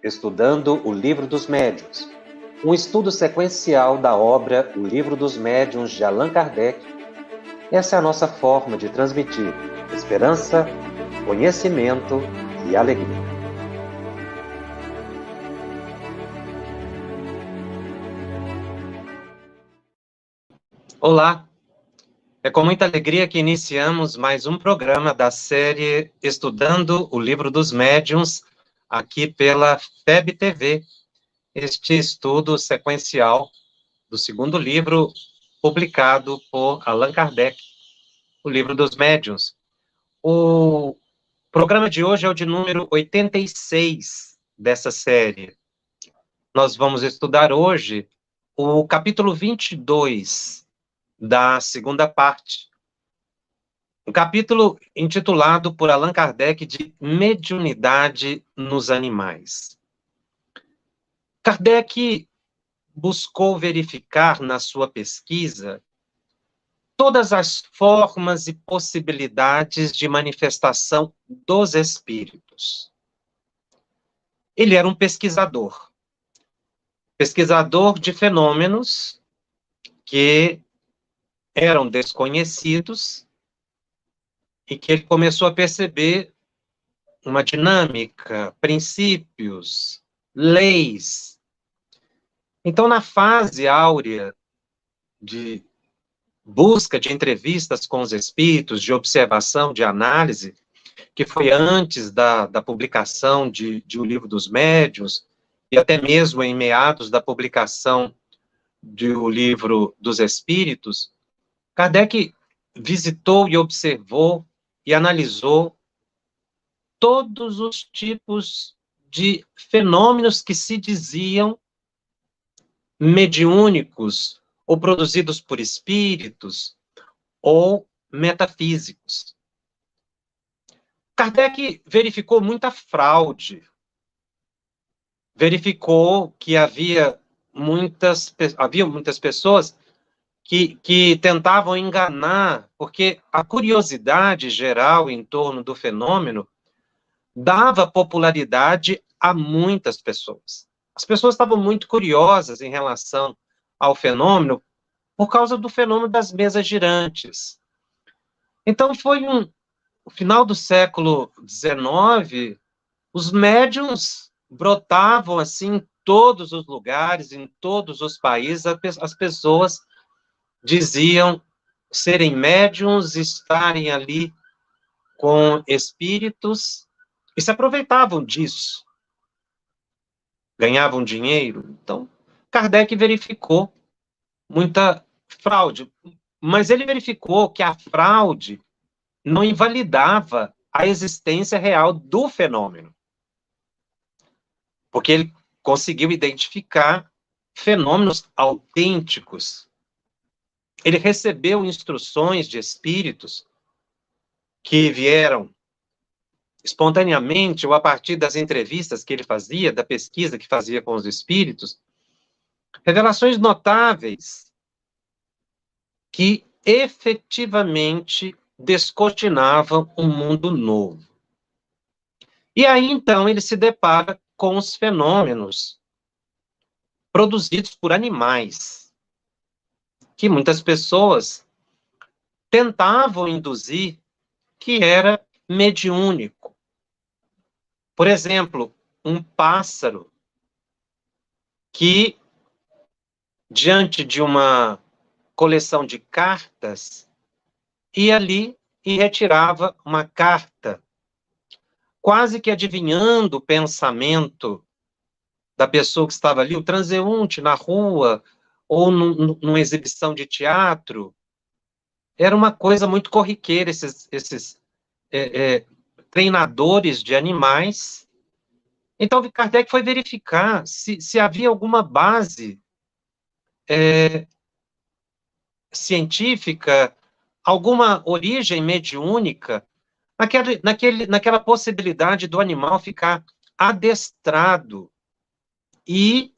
Estudando o Livro dos Médiuns, um estudo sequencial da obra O Livro dos Médiuns de Allan Kardec. Essa é a nossa forma de transmitir esperança, conhecimento e alegria. Olá! É com muita alegria que iniciamos mais um programa da série Estudando o Livro dos Médiuns, aqui pela FEB TV, este estudo sequencial do segundo livro publicado por Allan Kardec, o Livro dos Médiuns. O programa de hoje é o de número 86 dessa série. Nós vamos estudar hoje o capítulo 22 da segunda parte. Um capítulo intitulado por Allan Kardec de Mediunidade nos Animais. Kardec buscou verificar na sua pesquisa todas as formas e possibilidades de manifestação dos espíritos. Ele era um pesquisador de fenômenos que eram desconhecidos e que ele começou a perceber uma dinâmica, princípios, leis. Então, na fase áurea de busca de entrevistas com os espíritos, de observação, de análise, que foi antes da publicação de O Livro dos Médiuns, e até mesmo em meados da publicação do Livro dos Espíritos, Kardec visitou e observou e analisou todos os tipos de fenômenos que se diziam mediúnicos, ou produzidos por espíritos, ou metafísicos. Kardec verificou muita fraude, verificou que havia muitas pessoas que tentavam enganar, porque a curiosidade geral em torno do fenômeno dava popularidade a muitas pessoas. As pessoas estavam muito curiosas em relação ao fenômeno por causa do fenômeno das mesas girantes. Então, foi no final do século XIX, os médiuns brotavam assim em todos os lugares, em todos os países, as pessoas diziam serem médiuns, estarem ali com espíritos, e se aproveitavam disso. Ganhavam dinheiro. Então, Kardec verificou muita fraude, mas ele verificou que a fraude não invalidava a existência real do fenômeno, porque ele conseguiu identificar fenômenos autênticos. Ele recebeu instruções de espíritos que vieram espontaneamente ou a partir das entrevistas que ele fazia, da pesquisa que fazia com os espíritos, revelações notáveis que efetivamente descortinavam um mundo novo. E aí, então, ele se depara com os fenômenos produzidos por animais, que muitas pessoas tentavam induzir que era mediúnico. Por exemplo, um pássaro que, diante de uma coleção de cartas, ia ali e retirava uma carta, quase que adivinhando o pensamento da pessoa que estava ali, o transeunte na rua, ou numa exibição de teatro. Era uma coisa muito corriqueira, esses treinadores de animais. Então, Kardec foi verificar se havia alguma base científica, alguma origem mediúnica, naquela possibilidade do animal ficar adestrado e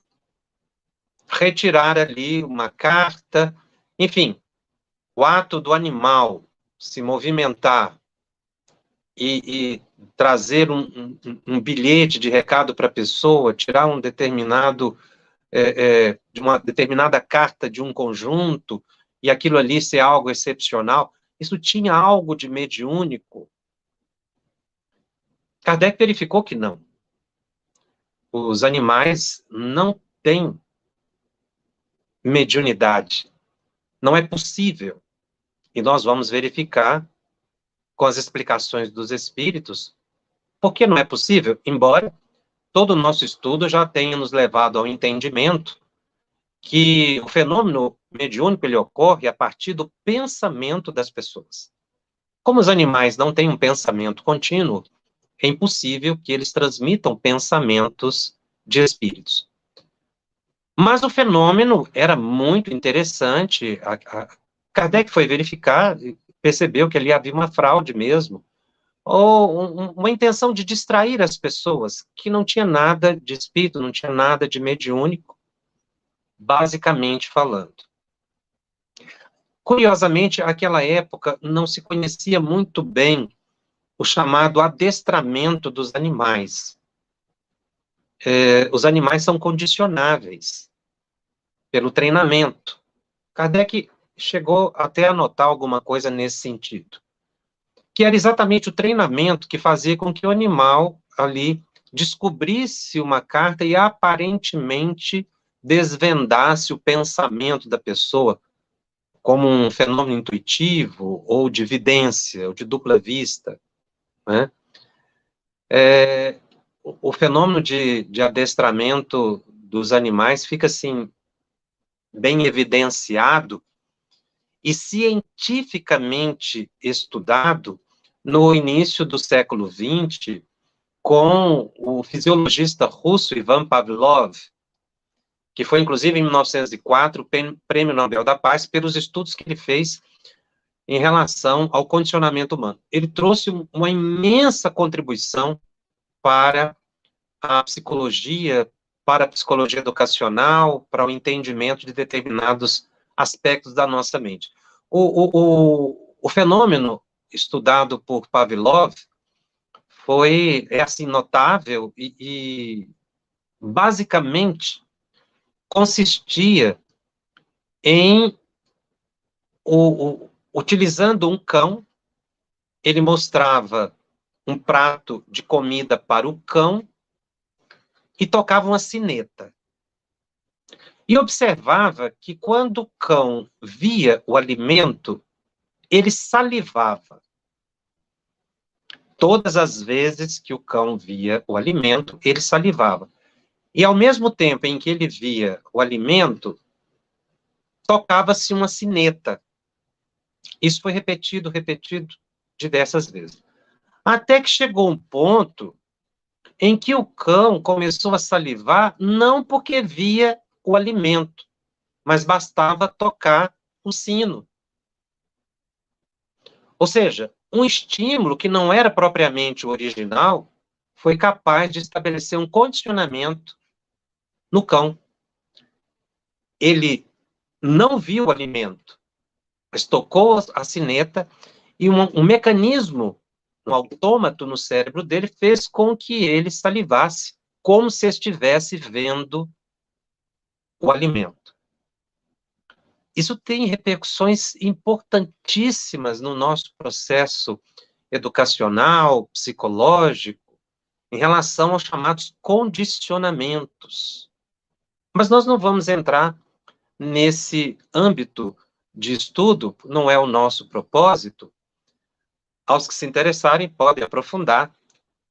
retirar ali uma carta, enfim, o ato do animal se movimentar e trazer um bilhete de recado para a pessoa, tirar um determinado, de uma determinada carta de um conjunto, e aquilo ali ser algo excepcional, isso tinha algo de mediúnico. Kardec verificou que não. Os animais não têm mediunidade. Não é possível. E nós vamos verificar com as explicações dos espíritos por que não é possível, embora todo o nosso estudo já tenha nos levado ao entendimento que o fenômeno mediúnico ele ocorre a partir do pensamento das pessoas. Como os animais não têm um pensamento contínuo, é impossível que eles transmitam pensamentos de espíritos. Mas o fenômeno era muito interessante. Kardec foi verificar e percebeu que ali havia uma fraude mesmo, ou uma intenção de distrair as pessoas, que não tinha nada de espírito, não tinha nada de mediúnico, basicamente falando. Curiosamente, naquela época, não se conhecia muito bem o chamado adestramento dos animais. Os animais são condicionáveis pelo treinamento. Kardec chegou até a notar alguma coisa nesse sentido, que era exatamente o treinamento que fazia com que o animal ali descobrisse uma carta e aparentemente desvendasse o pensamento da pessoa como um fenômeno intuitivo ou de vidência, ou de dupla vista, né? O fenômeno de adestramento dos animais fica, assim, bem evidenciado e cientificamente estudado no início do século XX, com o fisiologista russo Ivan Pavlov, que foi, inclusive, em 1904, Prêmio Nobel da Paz, pelos estudos que ele fez em relação ao condicionamento humano. Ele trouxe uma imensa contribuição para a psicologia, para a psicologia educacional, para o entendimento de determinados aspectos da nossa mente. O fenômeno estudado por Pavlov é assim, notável e basicamente consistia em, utilizando um cão, ele mostrava um prato de comida para o cão e tocava uma sineta. E observava que quando o cão via o alimento, ele salivava. Todas as vezes que o cão via o alimento, ele salivava. E ao mesmo tempo em que ele via o alimento, tocava-se uma sineta. Isso foi repetido diversas vezes. Até que chegou um ponto em que o cão começou a salivar, não porque via o alimento, mas bastava tocar o sino. Ou seja, um estímulo que não era propriamente o original foi capaz de estabelecer um condicionamento no cão. Ele não viu o alimento, mas tocou a sineta e um mecanismo, um autômato no cérebro dele fez com que ele salivasse, como se estivesse vendo o alimento. Isso tem repercussões importantíssimas no nosso processo educacional, psicológico, em relação aos chamados condicionamentos. Mas nós não vamos entrar nesse âmbito de estudo, não é o nosso propósito. Aos que se interessarem, podem aprofundar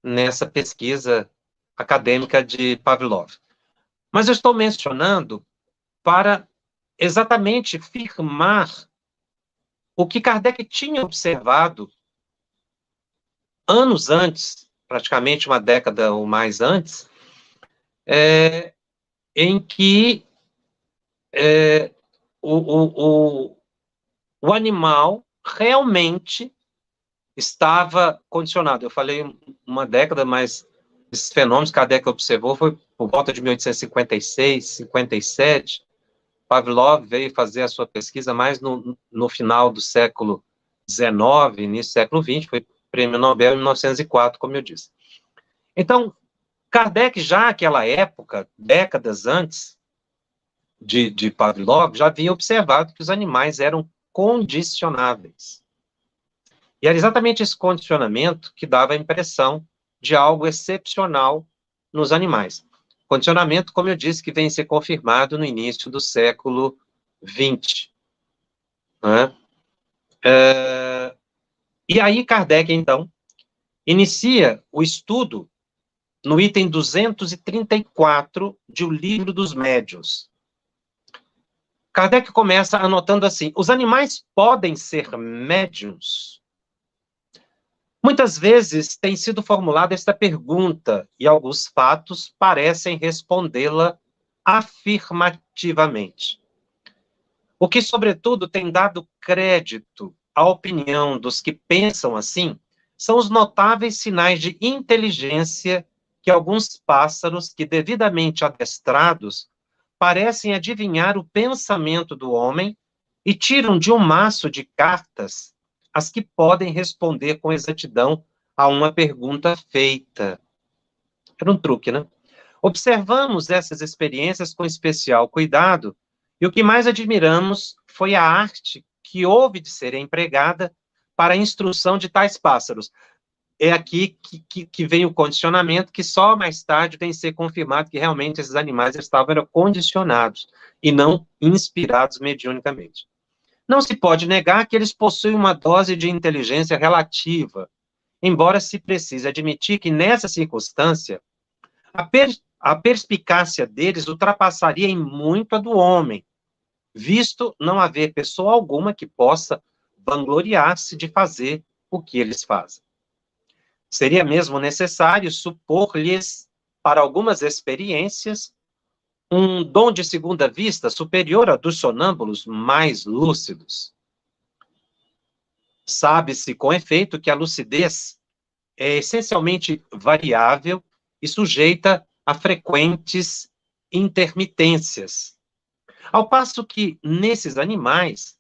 nessa pesquisa acadêmica de Pavlov. Mas eu estou mencionando para exatamente firmar o que Kardec tinha observado anos antes, praticamente uma década ou mais antes, em que o animal realmente estava condicionado. Eu falei uma década, mas esses fenômenos que Kardec observou foi por volta de 1856, 57. Pavlov veio fazer a sua pesquisa mais no final do século XIX, início do século XX, foi prêmio Nobel em 1904, como eu disse. Então, Kardec, já naquela época, décadas antes de Pavlov, já havia observado que os animais eram condicionáveis. E era exatamente esse condicionamento que dava a impressão de algo excepcional nos animais. Condicionamento, como eu disse, que vem a ser confirmado no início do século XX. Né? E aí Kardec, então, inicia o estudo no item 234 de O Livro dos Médiuns. Kardec começa anotando assim: os animais podem ser médiuns? Muitas vezes tem sido formulada esta pergunta, e alguns fatos parecem respondê-la afirmativamente. O que, sobretudo, tem dado crédito à opinião dos que pensam assim são os notáveis sinais de inteligência que alguns pássaros, que devidamente adestrados, parecem adivinhar o pensamento do homem e tiram de um maço de cartas as que podem responder com exatidão a uma pergunta feita. Era um truque, né? Observamos essas experiências com especial cuidado, e o que mais admiramos foi a arte que houve de ser empregada para a instrução de tais pássaros. É aqui que vem o condicionamento, que só mais tarde vem ser confirmado que realmente esses animais estavam condicionados e não inspirados mediunicamente. Não se pode negar que eles possuem uma dose de inteligência relativa, embora se precise admitir que, nessa circunstância, a perspicácia deles ultrapassaria em muito a do homem, visto não haver pessoa alguma que possa vangloriar-se de fazer o que eles fazem. Seria mesmo necessário supor-lhes, para algumas experiências, um dom de segunda vista superior ao dos sonâmbulos mais lúcidos. Sabe-se, com efeito, que a lucidez é essencialmente variável e sujeita a frequentes intermitências. Ao passo que, nesses animais,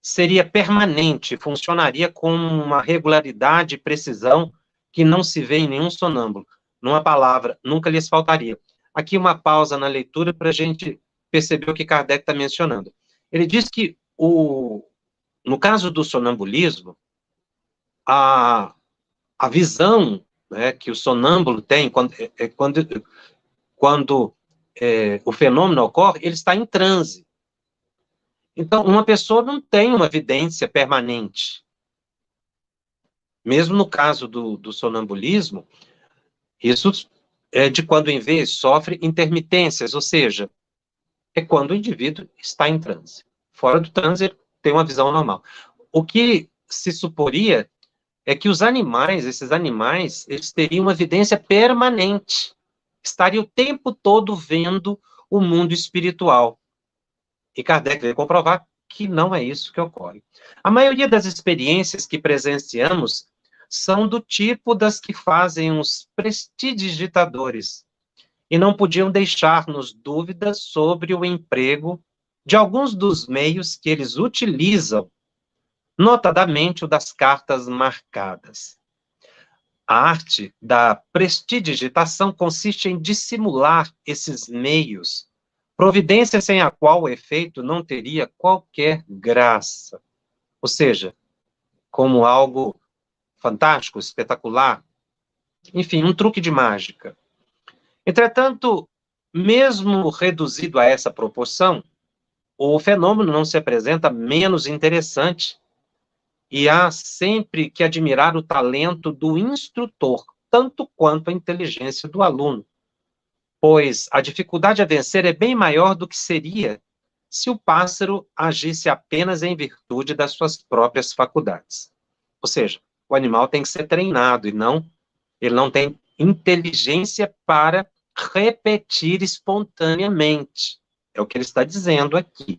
seria permanente, funcionaria com uma regularidade e precisão que não se vê em nenhum sonâmbulo. Numa palavra, nunca lhes faltaria. Aqui uma pausa na leitura para a gente perceber o que Kardec está mencionando. Ele diz que, no caso do sonambulismo, a visão, né, que o sonâmbulo tem quando o fenômeno ocorre, ele está em transe. Então, uma pessoa não tem uma vidência permanente. Mesmo no caso do sonambulismo, isso é de quando em vez sofre intermitências, ou seja, é quando o indivíduo está em transe. Fora do transe, ele tem uma visão normal. O que se suporia é que os animais, esses animais, eles teriam uma vidência permanente. Estariam o tempo todo vendo o mundo espiritual. E Kardec veio comprovar que não é isso que ocorre. A maioria das experiências que presenciamos são do tipo das que fazem os prestidigitadores, e não podiam deixar-nos dúvidas sobre o emprego de alguns dos meios que eles utilizam, notadamente o das cartas marcadas. A arte da prestidigitação consiste em dissimular esses meios, providência sem a qual o efeito não teria qualquer graça. Ou seja, como algo fantástico, espetacular, enfim, um truque de mágica. Entretanto, mesmo reduzido a essa proporção, o fenômeno não se apresenta menos interessante e há sempre que admirar o talento do instrutor, tanto quanto a inteligência do aluno, pois a dificuldade a vencer é bem maior do que seria se o pássaro agisse apenas em virtude das suas próprias faculdades. Ou seja, o animal tem que ser treinado, ele não tem inteligência para repetir espontaneamente. É o que ele está dizendo aqui.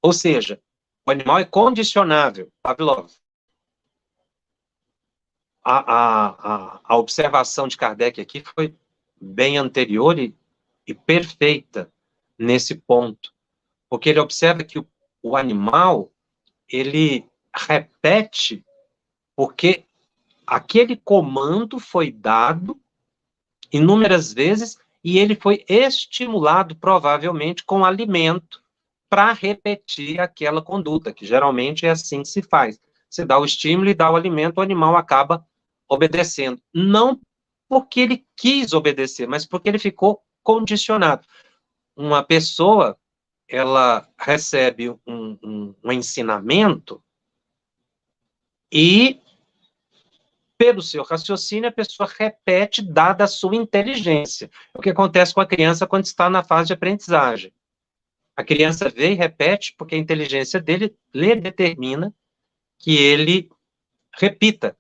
Ou seja, o animal é condicionável, Pavlov. A observação de Kardec aqui foi bem anterior e perfeita nesse ponto, porque ele observa que o animal, ele repete porque aquele comando foi dado inúmeras vezes e ele foi estimulado, provavelmente, com alimento para repetir aquela conduta, que geralmente é assim que se faz. Você dá o estímulo e dá o alimento, o animal acaba obedecendo. Não porque ele quis obedecer, mas porque ele ficou condicionado. Uma pessoa, ela recebe um ensinamento e, pelo seu raciocínio, a pessoa repete, dada a sua inteligência. É o que acontece com a criança quando está na fase de aprendizagem. A criança vê e repete porque a inteligência dele lhe determina que ele repita.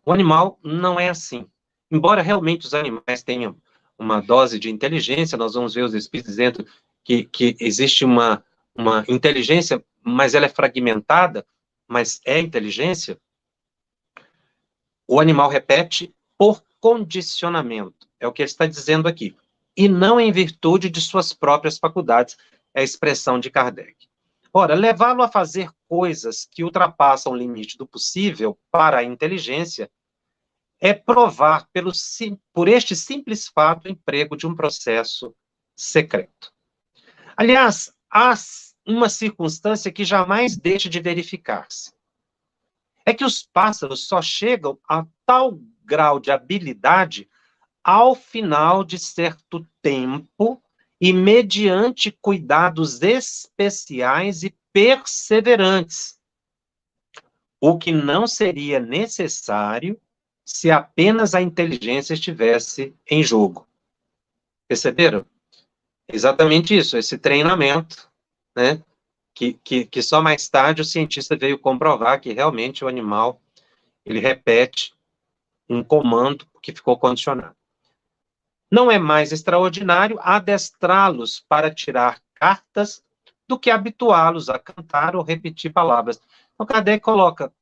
O animal não é assim. Embora realmente os animais tenham uma dose de inteligência, nós vamos ver os espíritos dizendo que existe uma inteligência, mas ela é fragmentada, mas é inteligência. O animal repete por condicionamento, é o que ele está dizendo aqui, e não em virtude de suas próprias faculdades, é a expressão de Kardec. Ora, levá-lo a fazer coisas que ultrapassam o limite do possível para a inteligência é provar, por este simples fato, o emprego de um processo secreto. Aliás, há uma circunstância que jamais deixa de verificar-se. É que os pássaros só chegam a tal grau de habilidade ao final de certo tempo e mediante cuidados especiais e perseverantes, o que não seria necessário se apenas a inteligência estivesse em jogo. Perceberam? Exatamente isso, esse treinamento, né? Que só mais tarde o cientista veio comprovar que realmente o animal, ele repete um comando que ficou condicionado. Não é mais extraordinário adestrá-los para tirar cartas do que habituá-los a cantar ou repetir palavras. Então, Kardec coloca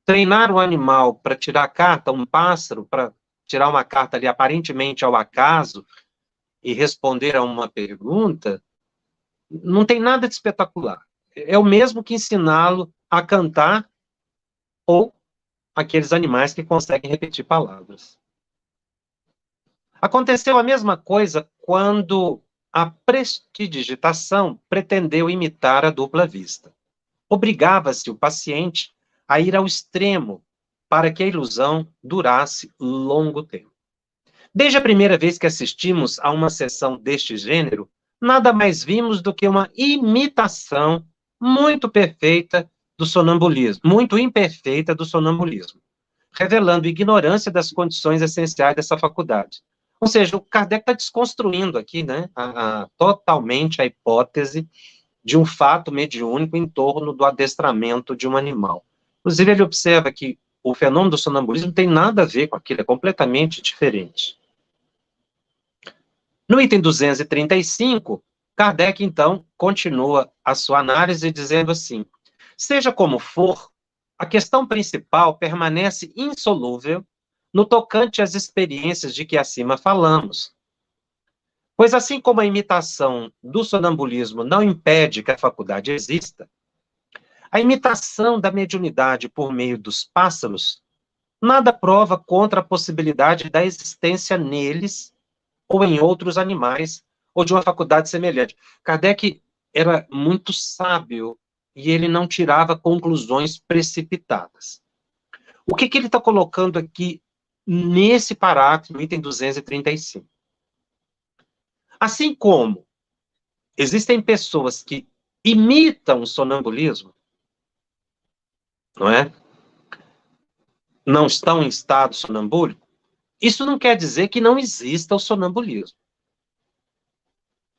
treinar um animal para tirar carta, um pássaro, para tirar uma carta ali aparentemente ao acaso e responder a uma pergunta, não tem nada de espetacular. É o mesmo que ensiná-lo a cantar ou aqueles animais que conseguem repetir palavras. Aconteceu a mesma coisa quando a prestidigitação pretendeu imitar a dupla vista. Obrigava-se o paciente a ir ao extremo para que a ilusão durasse longo tempo. Desde a primeira vez que assistimos a uma sessão deste gênero, nada mais vimos do que uma imitação muito perfeita do sonambulismo, muito imperfeita do sonambulismo, revelando ignorância das condições essenciais dessa faculdade. Ou seja, o Kardec está desconstruindo aqui, né, totalmente a hipótese de um fato mediúnico em torno do adestramento de um animal. Inclusive, ele observa que o fenômeno do sonambulismo não tem nada a ver com aquilo, é completamente diferente. No item 235, Kardec, então, continua a sua análise dizendo assim: seja como for, a questão principal permanece insolúvel no tocante às experiências de que acima falamos. Pois assim como a imitação do sonambulismo não impede que a faculdade exista, a imitação da mediunidade por meio dos pássaros nada prova contra a possibilidade da existência neles ou em outros animais, ou de uma faculdade semelhante. Kardec era muito sábio e ele não tirava conclusões precipitadas. O que ele está colocando aqui nesse parágrafo, no item 235? Assim como existem pessoas que imitam o sonambulismo, não é? Não estão em estado sonambúlico, isso não quer dizer que não exista o sonambulismo.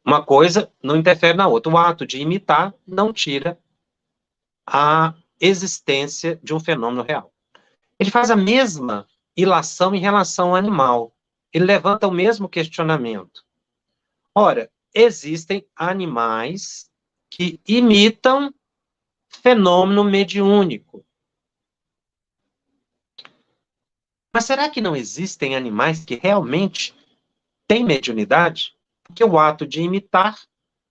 Uma coisa não interfere na outra. O ato de imitar não tira a existência de um fenômeno real. Ele faz a mesma ilação em relação ao animal. Ele levanta o mesmo questionamento. Ora, existem animais que imitam fenômeno mediúnico. Mas será que não existem animais que realmente têm mediunidade? Porque o ato de imitar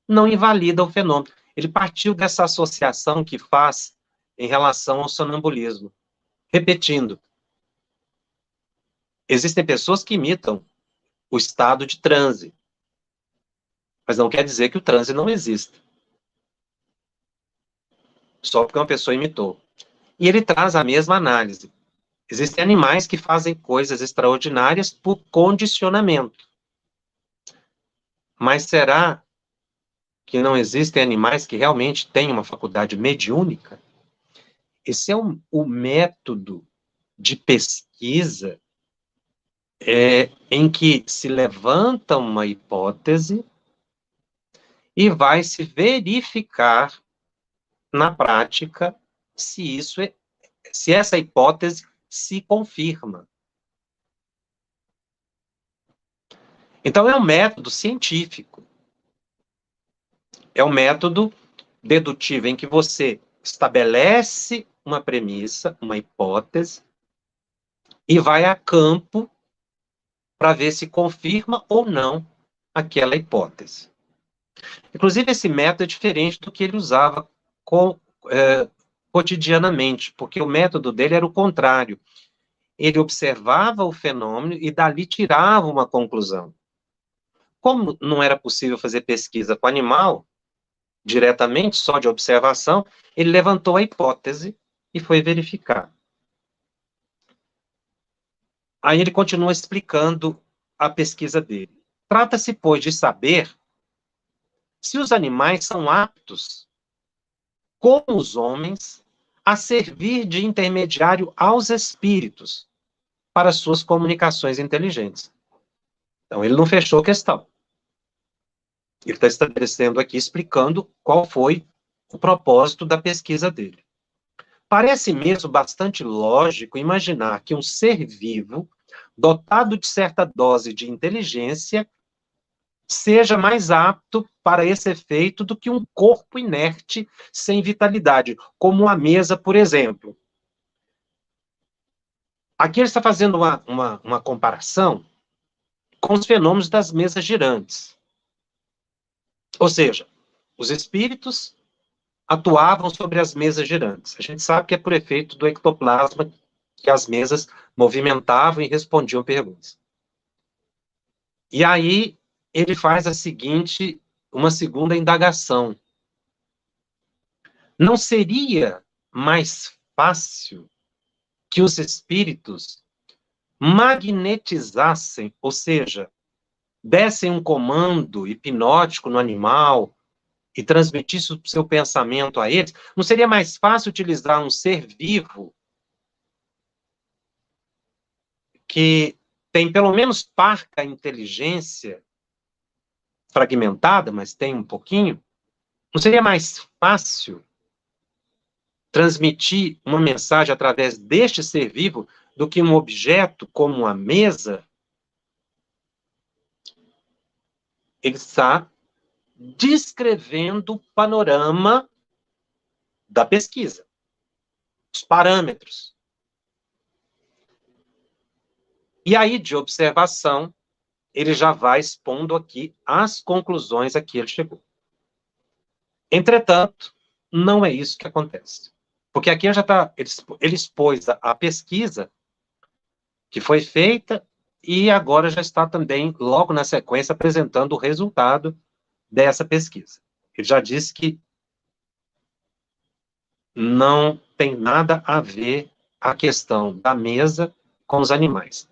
não invalida o fenômeno. Ele partiu dessa associação que faz em relação ao sonambulismo. Repetindo, existem pessoas que imitam o estado de transe, mas não quer dizer que o transe não exista. Só porque uma pessoa imitou. E ele traz a mesma análise. Existem animais que fazem coisas extraordinárias por condicionamento. Mas será que não existem animais que realmente têm uma faculdade mediúnica? Esse é o método de pesquisa em que se levanta uma hipótese e vai se verificar na prática se essa hipótese se confirma. Então é um método científico. É um método dedutivo em que você estabelece uma premissa, uma hipótese, e vai a campo para ver se confirma ou não aquela hipótese. Inclusive, esse método é diferente do que ele usava cotidianamente, porque o método dele era o contrário. Ele observava o fenômeno e dali tirava uma conclusão. Como não era possível fazer pesquisa com animal, diretamente, só de observação, ele levantou a hipótese e foi verificar. Aí ele continua explicando a pesquisa dele. Trata-se, pois, de saber se os animais são aptos, como os homens, a servir de intermediário aos espíritos para suas comunicações inteligentes. Então, ele não fechou a questão. Ele está estabelecendo aqui, explicando qual foi o propósito da pesquisa dele. Parece mesmo bastante lógico imaginar que um ser vivo, dotado de certa dose de inteligência, seja mais apto para esse efeito do que um corpo inerte sem vitalidade, como uma mesa, por exemplo. Aqui ele está fazendo uma comparação com os fenômenos das mesas girantes. Ou seja, os espíritos atuavam sobre as mesas girantes. A gente sabe que é por efeito do ectoplasma que as mesas movimentavam e respondiam perguntas. E aí ele faz uma segunda indagação. Não seria mais fácil que os espíritos magnetizassem, ou seja, dessem um comando hipnótico no animal e transmitissem o seu pensamento a eles? Não seria mais fácil utilizar um ser vivo que tem pelo menos parca inteligência fragmentada, mas tem um pouquinho? Não seria mais fácil transmitir uma mensagem através deste ser vivo do que um objeto como uma mesa? Ele está descrevendo o panorama da pesquisa, os parâmetros. E aí, de observação, ele já vai expondo aqui as conclusões a que ele chegou. Entretanto, não é isso que acontece. Porque aqui ele expôs a pesquisa que foi feita e agora já está também, logo na sequência, apresentando o resultado dessa pesquisa. Ele já disse que não tem nada a ver a questão da mesa com os animais.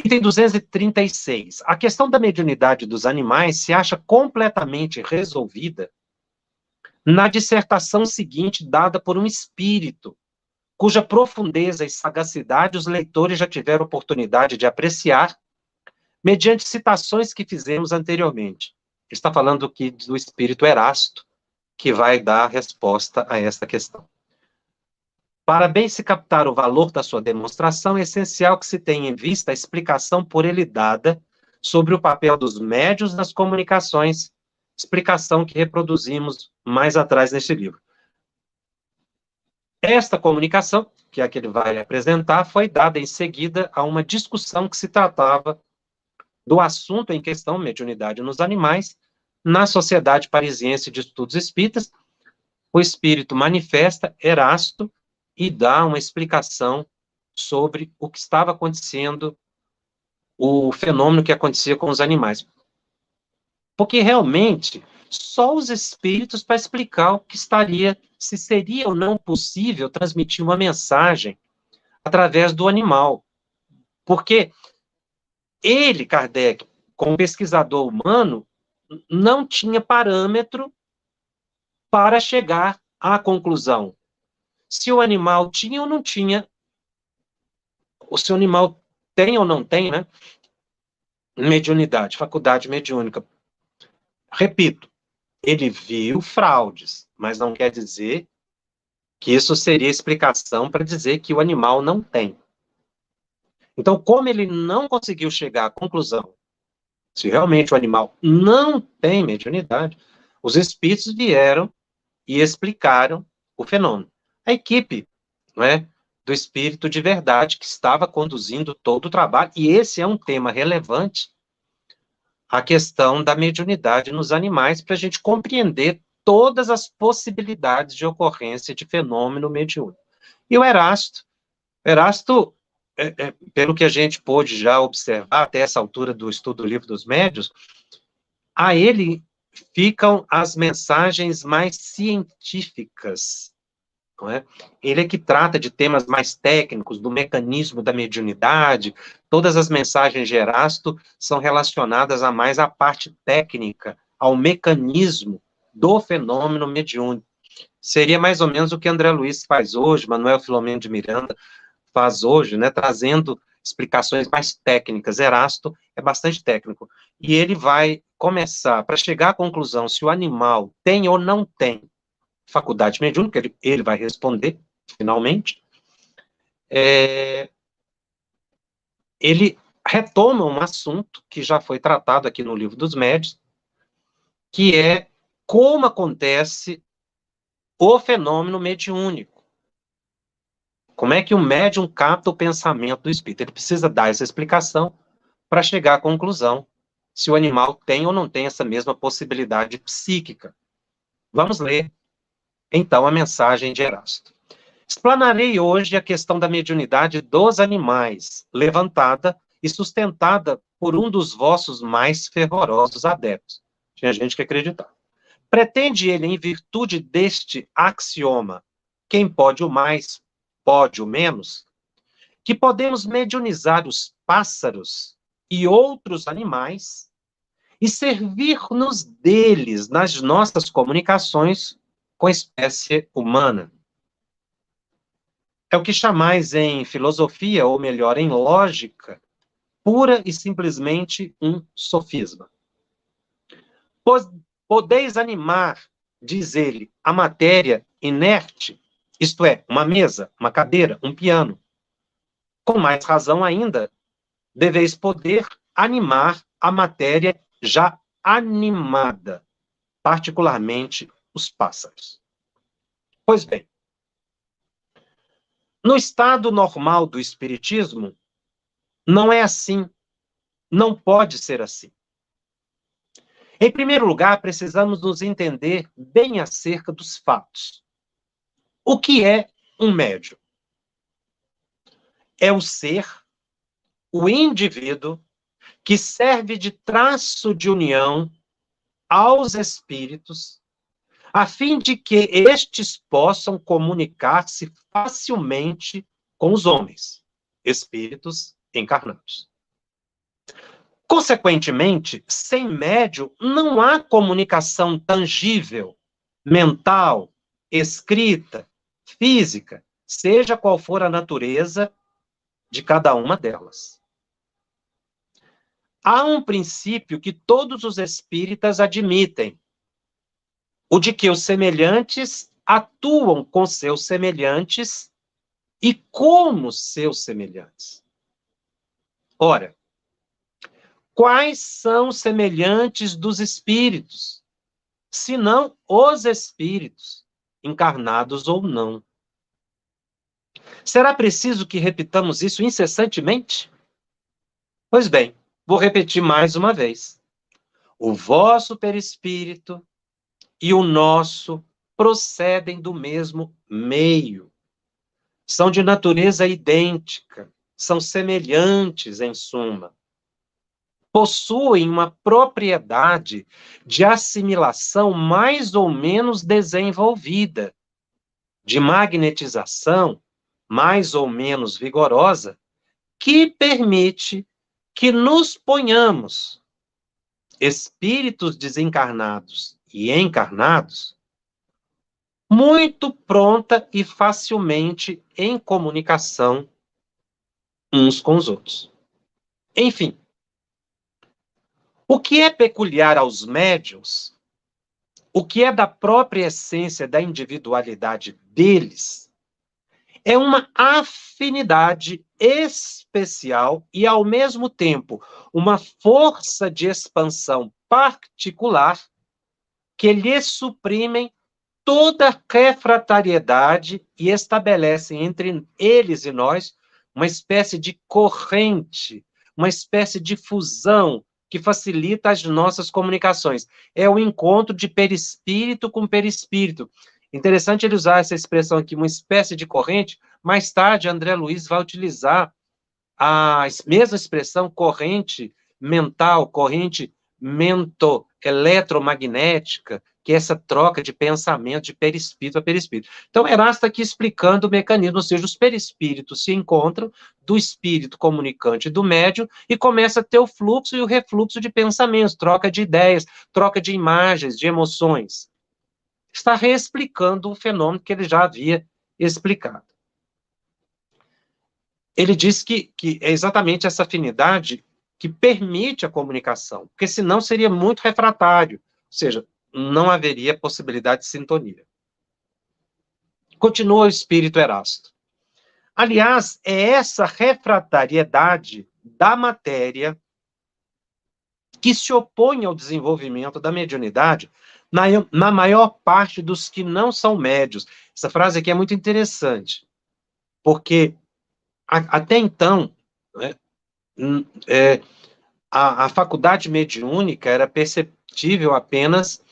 Item 236. A questão da mediunidade dos animais se acha completamente resolvida na dissertação seguinte dada por um espírito, cuja profundeza e sagacidade os leitores já tiveram oportunidade de apreciar, mediante citações que fizemos anteriormente. Está falando aqui do espírito Erasto, que vai dar resposta a esta questão. Para bem se captar o valor da sua demonstração, é essencial que se tenha em vista a explicação por ele dada sobre o papel dos médiuns nas comunicações, explicação que reproduzimos mais atrás neste livro. Esta comunicação, que é a que ele vai apresentar, foi dada em seguida a uma discussão que se tratava do assunto em questão, mediunidade nos animais, na Sociedade Parisiense de Estudos Espíritas. O espírito manifesta, Erasto, e dá uma explicação sobre o que estava acontecendo, o fenômeno que acontecia com os animais. Porque realmente só os espíritos para explicar o que estaria, se seria ou não possível transmitir uma mensagem através do animal. Porque ele, Kardec, como pesquisador humano, não tinha parâmetro para chegar à conclusão se o animal tinha ou não tinha, ou se o animal tem ou não tem, né, mediunidade, faculdade mediúnica. Repito, ele viu fraudes, mas não quer dizer que isso seria explicação para dizer que o animal não tem. Então, como ele não conseguiu chegar à conclusão se realmente o animal não tem mediunidade, os espíritos vieram e explicaram o fenômeno. A equipe, não é, do espírito de verdade que estava conduzindo todo o trabalho, e esse é um tema relevante, a questão da mediunidade nos animais, para a gente compreender todas as possibilidades de ocorrência de fenômeno mediúnico. E o Erasto, pelo que a gente pôde já observar até essa altura do estudo do Livro dos Médiuns, a ele ficam as mensagens mais científicas, não é? Ele é que trata de temas mais técnicos, do mecanismo da mediunidade. Todas as mensagens de Erasto são relacionadas a mais à parte técnica, ao mecanismo do fenômeno mediúnico. Seria mais ou menos o que André Luiz faz hoje, Manuel Filomeno de Miranda faz hoje, né, trazendo explicações mais técnicas. Erasto é bastante técnico. E ele vai começar, para chegar à conclusão se o animal tem ou não tem faculdade mediúnica, ele vai responder, finalmente, ele retoma um assunto que já foi tratado aqui no Livro dos Médiuns, que é como acontece o fenômeno mediúnico. Como é que o médium capta o pensamento do espírito? Ele precisa dar essa explicação para chegar à conclusão se o animal tem ou não tem essa mesma possibilidade psíquica. Vamos ler, então, a mensagem de Erasto. Explanarei hoje a questão da mediunidade dos animais, levantada e sustentada por um dos vossos mais fervorosos adeptos. Tinha gente que acreditava. Pretende ele, em virtude deste axioma, quem pode o mais, pode o menos, que podemos mediunizar os pássaros e outros animais e servir-nos deles nas nossas comunicações com a espécie humana. É o que chamais em filosofia, ou melhor, em lógica, pura e simplesmente um sofisma. Podeis animar, diz ele, a matéria inerte, isto é, uma mesa, uma cadeira, um piano. Com mais razão ainda, deveis poder animar a matéria já animada, particularmente os pássaros. Pois bem, no estado normal do espiritismo, não é assim, não pode ser assim. Em primeiro lugar, precisamos nos entender bem acerca dos fatos. O que é um médium? É o ser, o indivíduo, que serve de traço de união aos espíritos, a fim de que estes possam comunicar-se facilmente com os homens, espíritos encarnados. Consequentemente, sem médium, não há comunicação tangível, mental, escrita, física, seja qual for a natureza de cada uma delas. Há um princípio que todos os espíritas admitem, o de que os semelhantes atuam com seus semelhantes e como seus semelhantes. Ora, quais são os semelhantes dos espíritos, senão os espíritos, encarnados ou não? Será preciso que repitamos isso incessantemente? Pois bem, vou repetir mais uma vez. O vosso perispírito e o nosso procedem do mesmo meio. são de natureza idêntica, são semelhantes, em suma. Possuem uma propriedade de assimilação mais ou menos desenvolvida, de magnetização mais ou menos vigorosa, que permite que nos ponhamos, espíritos desencarnados e encarnados, muito pronta e facilmente em comunicação uns com os outros. Enfim, o que é peculiar aos médiuns, o que é da própria essência da individualidade deles, é uma afinidade especial e, ao mesmo tempo, uma força de expansão particular que lhes suprimem toda refratariedade e estabelecem entre eles e nós uma espécie de corrente, uma espécie de fusão que facilita as nossas comunicações. É o encontro de perispírito com perispírito. Interessante ele usar essa expressão aqui, uma espécie de corrente. Mais tarde, André Luiz vai utilizar a mesma expressão corrente mental, corrente mento-eletromagnética, que é essa troca de pensamento de perispírito a perispírito. Então, Erasto está aqui explicando o mecanismo, ou seja, os perispíritos se encontram do espírito comunicante e do médium e começa a ter o fluxo e o refluxo de pensamentos, troca de ideias, troca de imagens, de emoções. Está reexplicando o fenômeno que ele já havia explicado. Ele diz que é exatamente essa afinidade que permite a comunicação, porque senão seria muito refratário, ou seja, não haveria possibilidade de sintonia. Continua o espírito Erasto. Aliás, é essa refratariedade da matéria que se opõe ao desenvolvimento da mediunidade na maior parte dos que não são médios. Essa frase aqui é muito interessante, porque até então, né, a faculdade mediúnica era perceptível apenas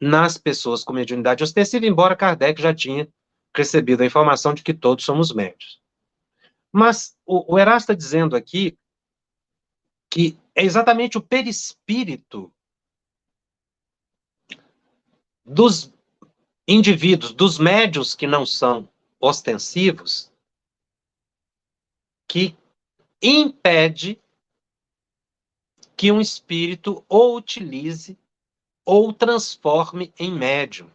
nas pessoas com mediunidade ostensiva, embora Kardec já tinha recebido a informação de que todos somos médios. Mas o Erasto está dizendo aqui que é exatamente o perispírito dos indivíduos, dos médios que não são ostensivos, que impede que um espírito ou utilize ou transforme em médium.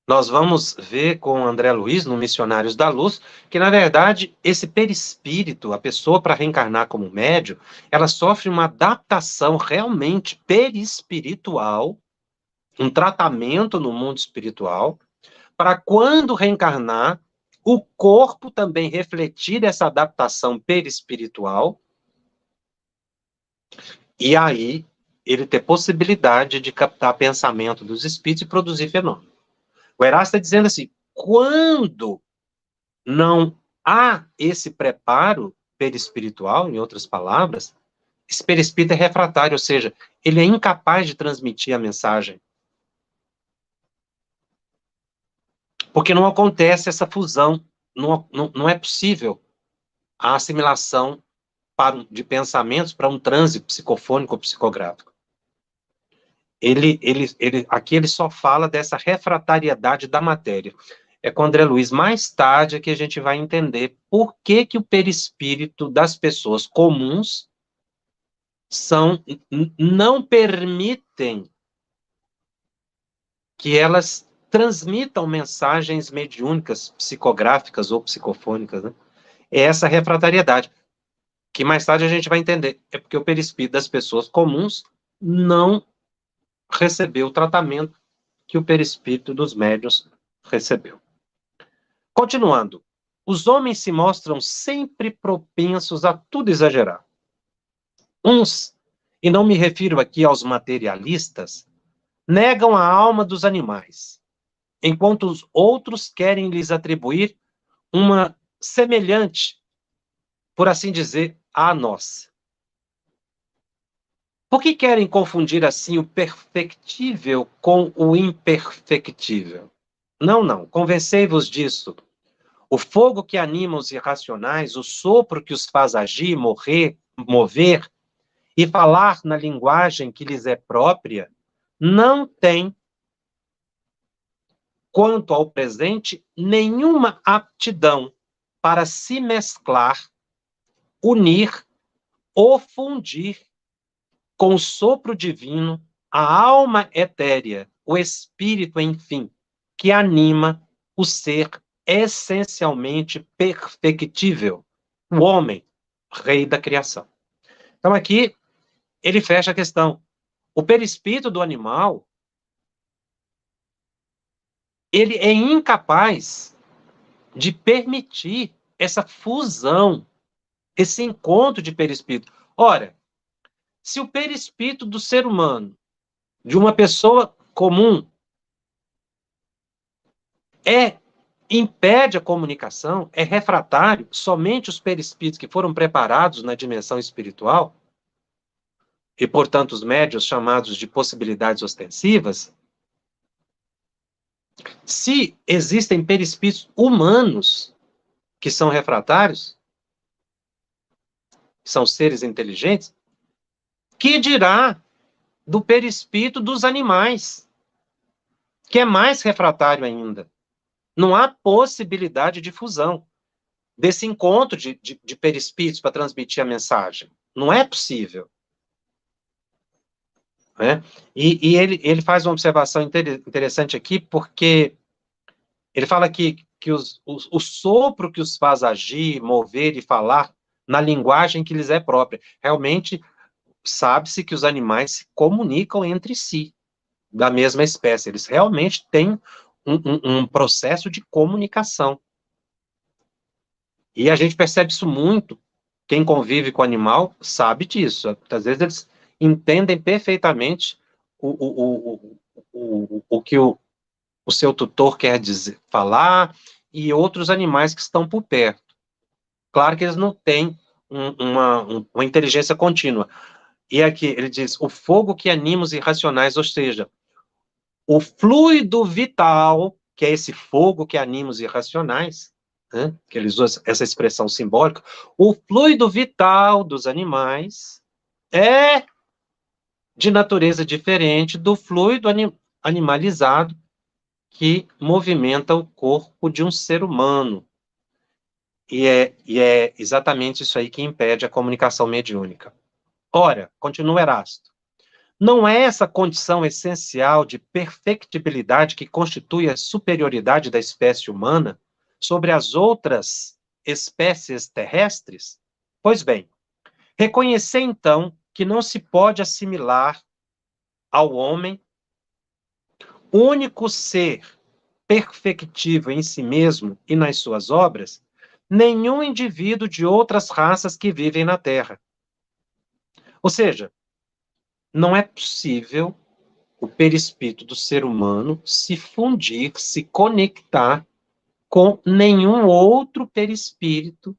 Nós vamos ver com André Luiz, no Missionários da Luz, que, na verdade, esse perispírito, a pessoa para reencarnar como médium, ela sofre uma adaptação realmente perispiritual, um tratamento no mundo espiritual, para quando reencarnar, o corpo também refletir essa adaptação perispiritual, e aí ele ter possibilidade de captar pensamento dos espíritos e produzir fenômenos. O Erasto está dizendo assim, quando não há esse preparo perispiritual, em outras palavras, esse perispírito é refratário, ou seja, ele é incapaz de transmitir a mensagem. Porque não acontece essa fusão, não é possível a assimilação de pensamentos para um transe psicofônico ou psicográfico. Aqui ele só fala dessa refratariedade da matéria. É com André Luiz, mais tarde, que a gente vai entender por que o perispírito das pessoas comuns não permitem que elas transmitam mensagens mediúnicas, psicográficas ou psicofônicas, né? É essa refratariedade, que mais tarde a gente vai entender. É porque o perispírito das pessoas comuns não recebeu o tratamento que o perispírito dos médiuns recebeu. Continuando, os homens se mostram sempre propensos a tudo exagerar. Uns, e não me refiro aqui aos materialistas, negam a alma dos animais, enquanto os outros querem lhes atribuir uma semelhante, por assim dizer, à nossa. Por que querem confundir assim o perfectível com o imperfectível? Não, convencei-vos disso. O fogo que anima os irracionais, o sopro que os faz agir, mover e falar na linguagem que lhes é própria, não tem, quanto ao presente, nenhuma aptidão para se mesclar, unir ou fundir com o sopro divino, a alma etérea, o espírito, enfim, que anima o ser essencialmente perfectível, o homem, rei da criação. Então aqui ele fecha a questão. O perispírito do animal, ele é incapaz de permitir essa fusão, esse encontro de perispírito. Ora, se o perispírito do ser humano, de uma pessoa comum, impede a comunicação, é refratário, somente os perispíritos que foram preparados na dimensão espiritual, e, portanto, os médiuns chamados de possibilidades ostensivas, se existem perispíritos humanos que são refratários, que são seres inteligentes, que dirá do perispírito dos animais, que é mais refratário ainda. Não há possibilidade de fusão desse encontro de perispíritos para transmitir a mensagem. Não é possível. Né? E ele faz uma observação interessante aqui, porque ele fala que o sopro que os faz agir, mover e falar na linguagem que lhes é própria. Realmente, sabe-se que os animais se comunicam entre si, da mesma espécie. Eles realmente têm um processo de comunicação. E a gente percebe isso muito. Quem convive com o animal sabe disso. Às vezes eles entendem perfeitamente o que o seu tutor quer dizer, falar, e outros animais que estão por perto. Claro que eles não têm uma inteligência contínua. E aqui ele diz, o fogo que anima os irracionais, ou seja, o fluido vital, que é esse fogo que anima os irracionais, né, que eles usam essa expressão simbólica, o fluido vital dos animais é de natureza diferente do fluido animalizado que movimenta o corpo de um ser humano. E é exatamente isso aí que impede a comunicação mediúnica. Ora, continua Erasto, não é essa condição essencial de perfectibilidade que constitui a superioridade da espécie humana sobre as outras espécies terrestres? Pois bem, reconhecer então que não se pode assimilar ao homem, único ser perfectível em si mesmo e nas suas obras, nenhum indivíduo de outras raças que vivem na Terra. Ou seja, não é possível o perispírito do ser humano se fundir, se conectar com nenhum outro perispírito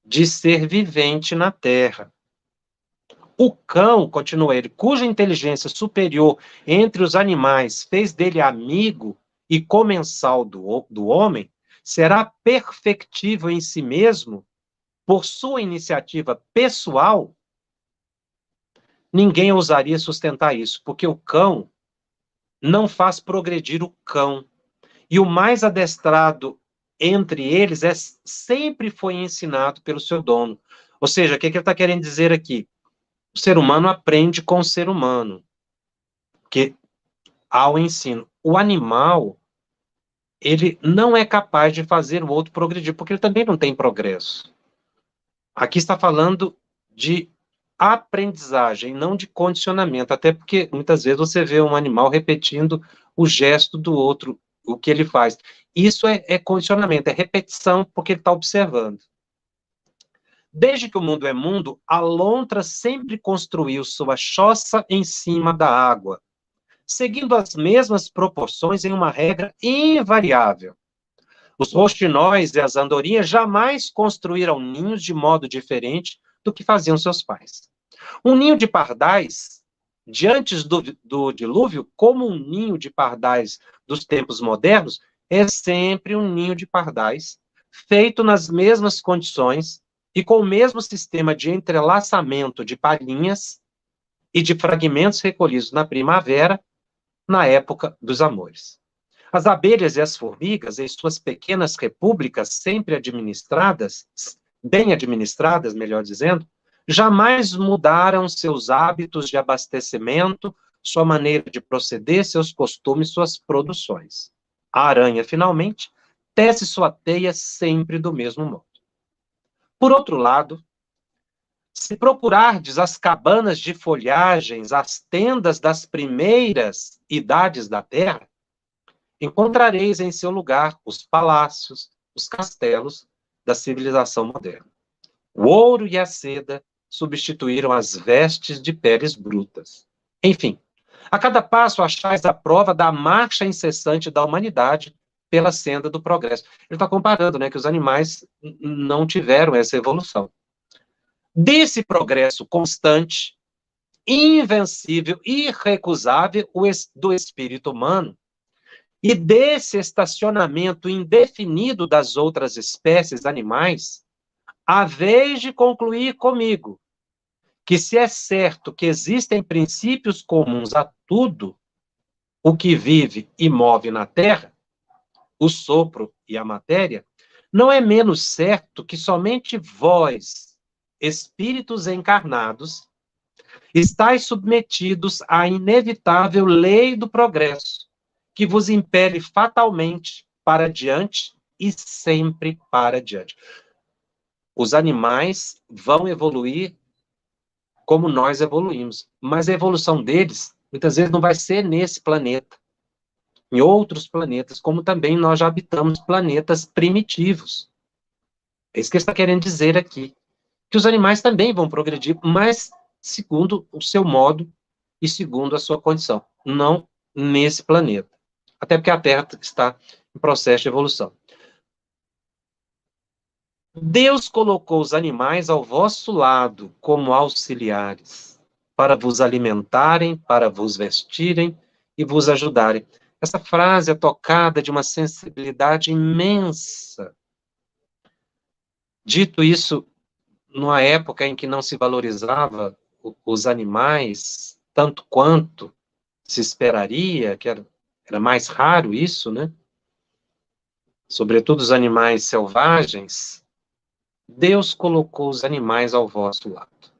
de ser vivente na Terra. O cão, continua ele, cuja inteligência superior entre os animais fez dele amigo e comensal do homem, será perfectível em si mesmo, por sua iniciativa pessoal? Ninguém ousaria sustentar isso, porque o cão não faz progredir o cão. E o mais adestrado entre eles sempre foi ensinado pelo seu dono. Ou seja, o que ele está querendo dizer aqui? O ser humano aprende com o ser humano, que há o ensino. O animal, ele não é capaz de fazer o outro progredir, porque ele também não tem progresso. Aqui está falando de aprendizagem, não de condicionamento, até porque muitas vezes você vê um animal repetindo o gesto do outro, o que ele faz. Isso é condicionamento, é repetição, porque ele está observando. Desde que o mundo é mundo, a lontra sempre construiu sua choça em cima da água, seguindo as mesmas proporções em uma regra invariável. Os roxinóis e as andorinhas jamais construíram ninhos de modo diferente do que faziam seus pais. Um ninho de pardais, de antes do dilúvio, como um ninho de pardais dos tempos modernos, é sempre um ninho de pardais, feito nas mesmas condições e com o mesmo sistema de entrelaçamento de palhinhas e de fragmentos recolhidos na primavera, na época dos amores. As abelhas e as formigas, em suas pequenas repúblicas sempre administradas, bem administradas, melhor dizendo, jamais mudaram seus hábitos de abastecimento, sua maneira de proceder, seus costumes, suas produções. A aranha, finalmente, tece sua teia sempre do mesmo modo. Por outro lado, se procurardes as cabanas de folhagens, as tendas das primeiras idades da terra, encontrareis em seu lugar os palácios, os castelos da civilização moderna. O ouro e a seda substituíram as vestes de peles brutas. Enfim, a cada passo achais a prova da marcha incessante da humanidade pela senda do progresso. Ele está comparando, né, que os animais não tiveram essa evolução. Desse progresso constante, invencível, irrecusável do espírito humano, e desse estacionamento indefinido das outras espécies animais, haveis de concluir comigo que, se é certo que existem princípios comuns a tudo o que vive e move na Terra, o sopro e a matéria, não é menos certo que somente vós, espíritos encarnados, estáis submetidos à inevitável lei do progresso, que vos impele fatalmente para diante e sempre para diante. Os animais vão evoluir como nós evoluímos, mas a evolução deles, muitas vezes, não vai ser nesse planeta, em outros planetas, como também nós já habitamos planetas primitivos. É isso que ele está querendo dizer aqui, que os animais também vão progredir, mas segundo o seu modo e segundo a sua condição, não nesse planeta. Até porque a Terra está em processo de evolução. Deus colocou os animais ao vosso lado como auxiliares, para vos alimentarem, para vos vestirem e vos ajudarem. Essa frase é tocada de uma sensibilidade imensa. Dito isso, numa época em que não se valorizava os animais tanto quanto se esperaria, que era mais raro isso, né? Sobretudo os animais selvagens, Deus colocou os animais ao vosso lado,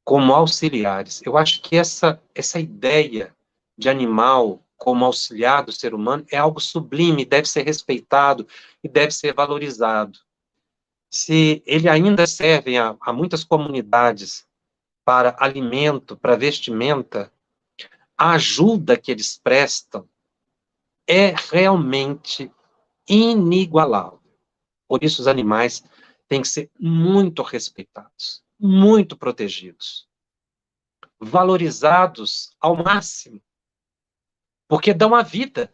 como auxiliares. Eu acho que essa ideia de animal como auxiliar do ser humano é algo sublime, deve ser respeitado e deve ser valorizado. Se ele ainda serve a muitas comunidades para alimento, para vestimenta, a ajuda que eles prestam é realmente inigualável. Por isso, os animais têm que ser muito respeitados, muito protegidos, valorizados ao máximo, porque dão a vida,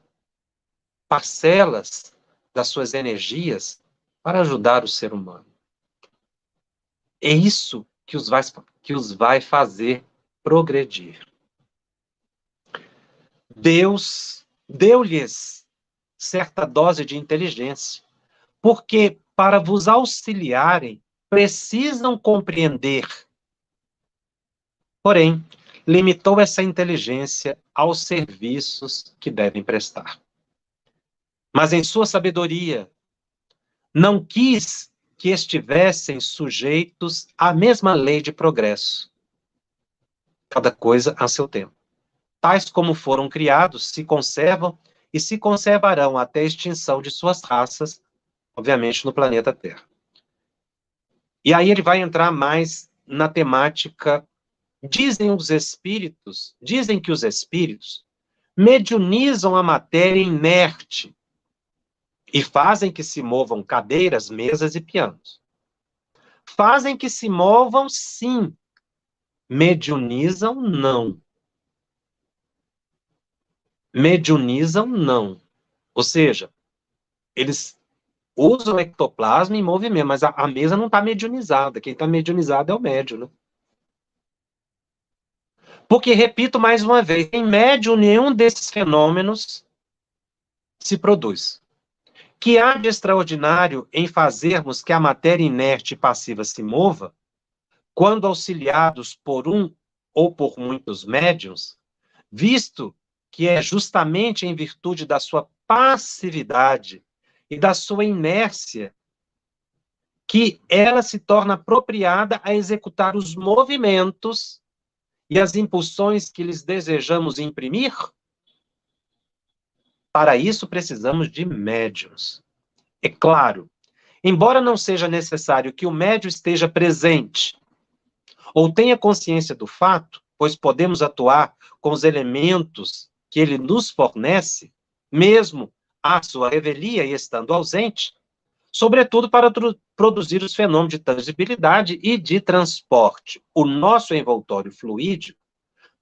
parcelas das suas energias para ajudar o ser humano. É isso que os vai fazer progredir. Deus deu-lhes certa dose de inteligência, porque para vos auxiliarem, precisam compreender. Porém, limitou essa inteligência aos serviços que devem prestar. Mas em sua sabedoria, não quis que estivessem sujeitos à mesma lei de progresso. Cada coisa a seu tempo. Tais como foram criados, se conservam e se conservarão até a extinção de suas raças, obviamente no planeta Terra. E aí ele vai entrar mais na temática. Dizem que os espíritos mediunizam a matéria inerte e fazem que se movam cadeiras, mesas e pianos. Fazem que se movam, sim. Mediunizam, não. Mediunizam, não. Ou seja, eles usam o ectoplasma em movimento, mas a mesa não está mediunizada. Quem está mediunizado é o médium, né? Porque, repito mais uma vez, em médium nenhum desses fenômenos se produz. Que há de extraordinário em fazermos que a matéria inerte e passiva se mova, quando auxiliados por um ou por muitos médiuns, visto que é justamente em virtude da sua passividade e da sua inércia que ela se torna apropriada a executar os movimentos e as impulsões que lhes desejamos imprimir? Para isso precisamos de médiuns. É claro, embora não seja necessário que o médium esteja presente ou tenha consciência do fato, pois podemos atuar com os elementos que ele nos fornece, mesmo à sua revelia e estando ausente, sobretudo para produzir os fenômenos de tangibilidade e de transporte. O nosso envoltório fluídico,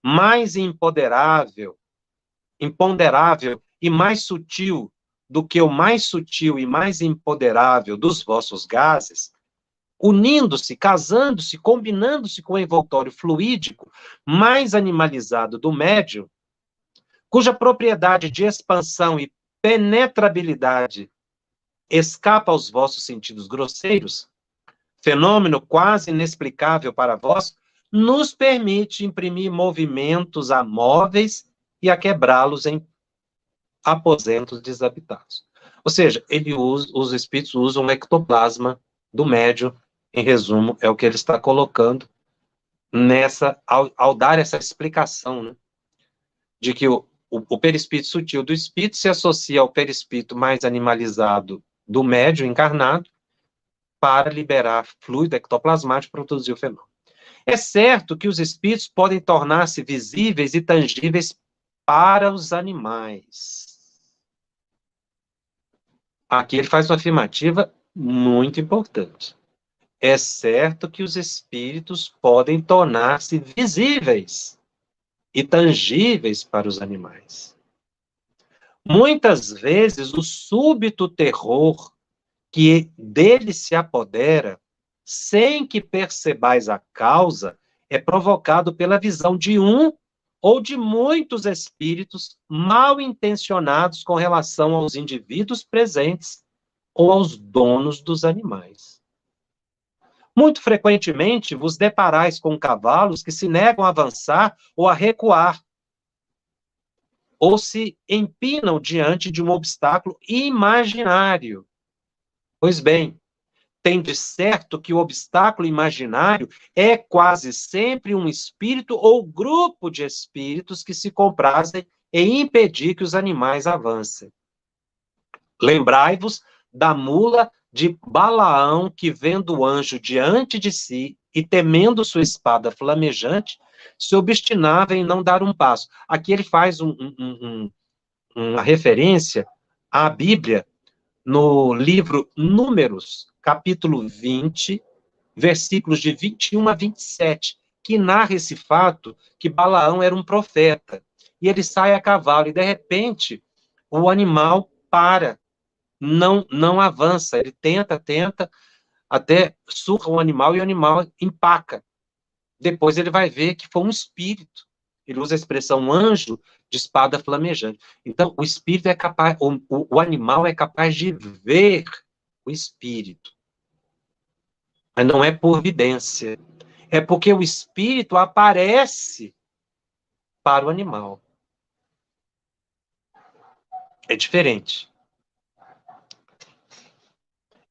mais imponderável e mais sutil do que o mais sutil e mais imponderável dos vossos gases, unindo-se, casando-se, combinando-se com o envoltório fluídico mais animalizado do médium, cuja propriedade de expansão e penetrabilidade escapa aos vossos sentidos grosseiros, fenômeno quase inexplicável para vós, nos permite imprimir movimentos a móveis e a quebrá-los em aposentos desabitados. Ou seja, os espíritos usam o ectoplasma do médium, em resumo, é o que ele está colocando ao dar essa explicação, né, de que o perispírito sutil do espírito se associa ao perispírito mais animalizado do médium encarnado para liberar fluido ectoplasmático para produzir o fenômeno. É certo que os espíritos podem tornar-se visíveis e tangíveis para os animais. Aqui ele faz uma afirmativa muito importante. É certo que os espíritos podem tornar-se visíveis e tangíveis para os animais. Muitas vezes o súbito terror que dele se apodera, sem que percebais a causa, é provocado pela visão de um ou de muitos espíritos mal intencionados com relação aos indivíduos presentes ou aos donos dos animais. Muito frequentemente vos deparais com cavalos que se negam a avançar ou a recuar, ou se empinam diante de um obstáculo imaginário. Pois bem, tem de certo que o obstáculo imaginário é quase sempre um espírito ou grupo de espíritos que se comprazem em impedir que os animais avancem. Lembrai-vos da mula de Balaão que, vendo o anjo diante de si e temendo sua espada flamejante, se obstinava em não dar um passo. Aqui ele faz uma referência à Bíblia, no livro Números, capítulo 20, versículos de 21 a 27, que narra esse fato que Balaão era um profeta, e ele sai a cavalo, e de repente o animal para, não avança, ele tenta, até surra o animal, e o animal empaca. Depois ele vai ver que foi um espírito. Ele usa a expressão anjo de espada flamejante. Então, o espírito é capaz, o animal é capaz de ver o espírito. Mas não é por vidência. É porque o espírito aparece para o animal. É diferente.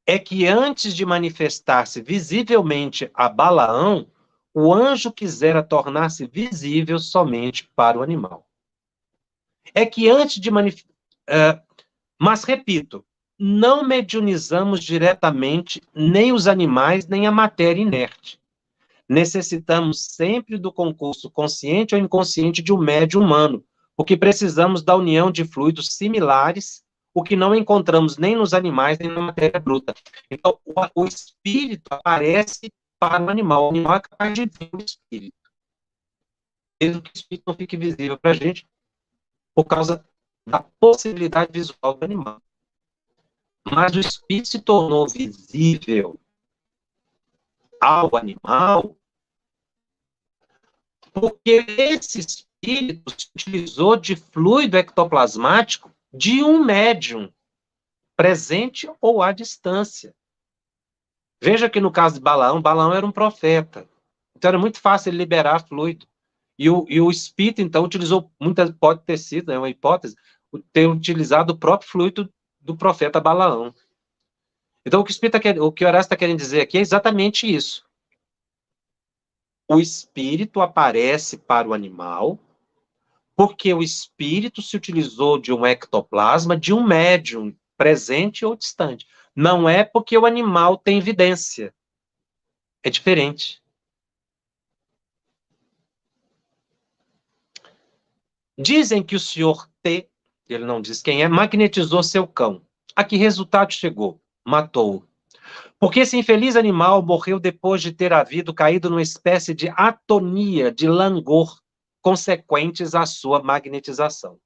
É que antes de manifestar-se visivelmente a Balaão, o anjo quisera tornar-se visível somente para o animal. É que antes de mas, repito, não mediunizamos diretamente nem os animais, nem a matéria inerte. Necessitamos sempre do concurso consciente ou inconsciente de um médium humano, porque precisamos da união de fluidos similares, o que não encontramos nem nos animais, nem na matéria bruta. Então, o espírito aparece para o animal é capaz de ver o espírito. Mesmo que o espírito não fique visível para a gente, por causa da possibilidade visual do animal. Mas o espírito se tornou visível ao animal porque esse espírito se utilizou de fluido ectoplasmático de um médium, presente ou à distância. Veja que no caso de Balaão, Balaão era um profeta. Então era muito fácil ele liberar fluido. E o espírito, então, utilizou, pode ter sido, é uma hipótese, ter utilizado o próprio fluido do profeta Balaão. Então, o que Horácio está querendo dizer aqui é exatamente isso. O espírito aparece para o animal, porque o espírito se utilizou de um ectoplasma de um médium, presente ou distante. Não é porque o animal tem evidência. É diferente. Dizem que o senhor T, ele não diz quem é, magnetizou seu cão. A que resultado chegou? Matou-o. Porque esse infeliz animal morreu depois de ter havido caído numa espécie de atonia, de langor, consequentes à sua magnetização.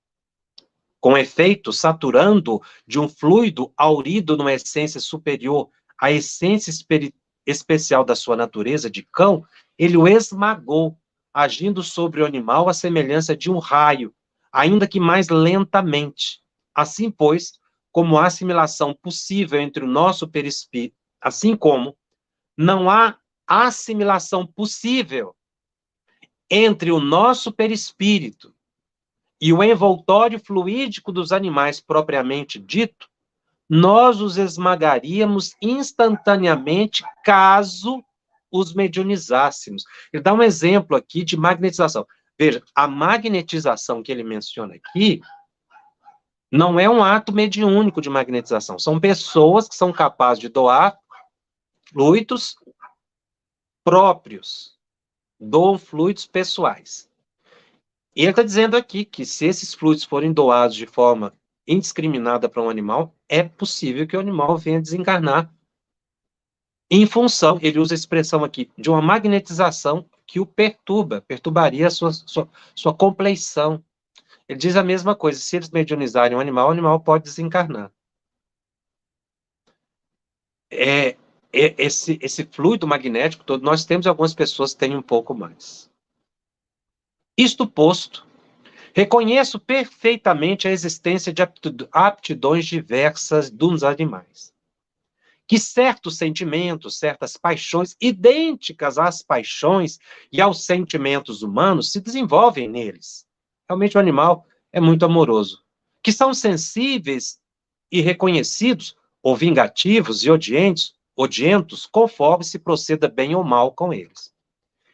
Com efeito, saturando de um fluido aurido numa essência superior à essência especial da sua natureza de cão, ele o esmagou, agindo sobre o animal à semelhança de um raio, ainda que mais lentamente. Assim, pois, como a assimilação possível entre o nosso perispírito, assim como não há assimilação possível entre o nosso perispírito e o envoltório fluídico dos animais propriamente dito, nós os esmagaríamos instantaneamente caso os mediunizássemos. Ele dá um exemplo aqui de magnetização. Veja, a magnetização que ele menciona aqui não é um ato mediúnico de magnetização. São pessoas que são capazes de doar fluidos próprios, doam fluidos pessoais. E ele está dizendo aqui que se esses fluidos forem doados de forma indiscriminada para um animal, é possível que o animal venha desencarnar em função, ele usa a expressão aqui, de uma magnetização que o perturbaria a sua compleição. Ele diz a mesma coisa, se eles mediunizarem o animal pode desencarnar. Esse fluido magnético todo, nós temos algumas pessoas que têm um pouco mais. Isto posto, reconheço perfeitamente a existência de aptidões diversas dos animais. Que certos sentimentos, certas paixões, idênticas às paixões e aos sentimentos humanos, se desenvolvem neles. Realmente o animal é muito amoroso. Que são sensíveis e reconhecidos, ou vingativos e odientos, conforme se proceda bem ou mal com eles.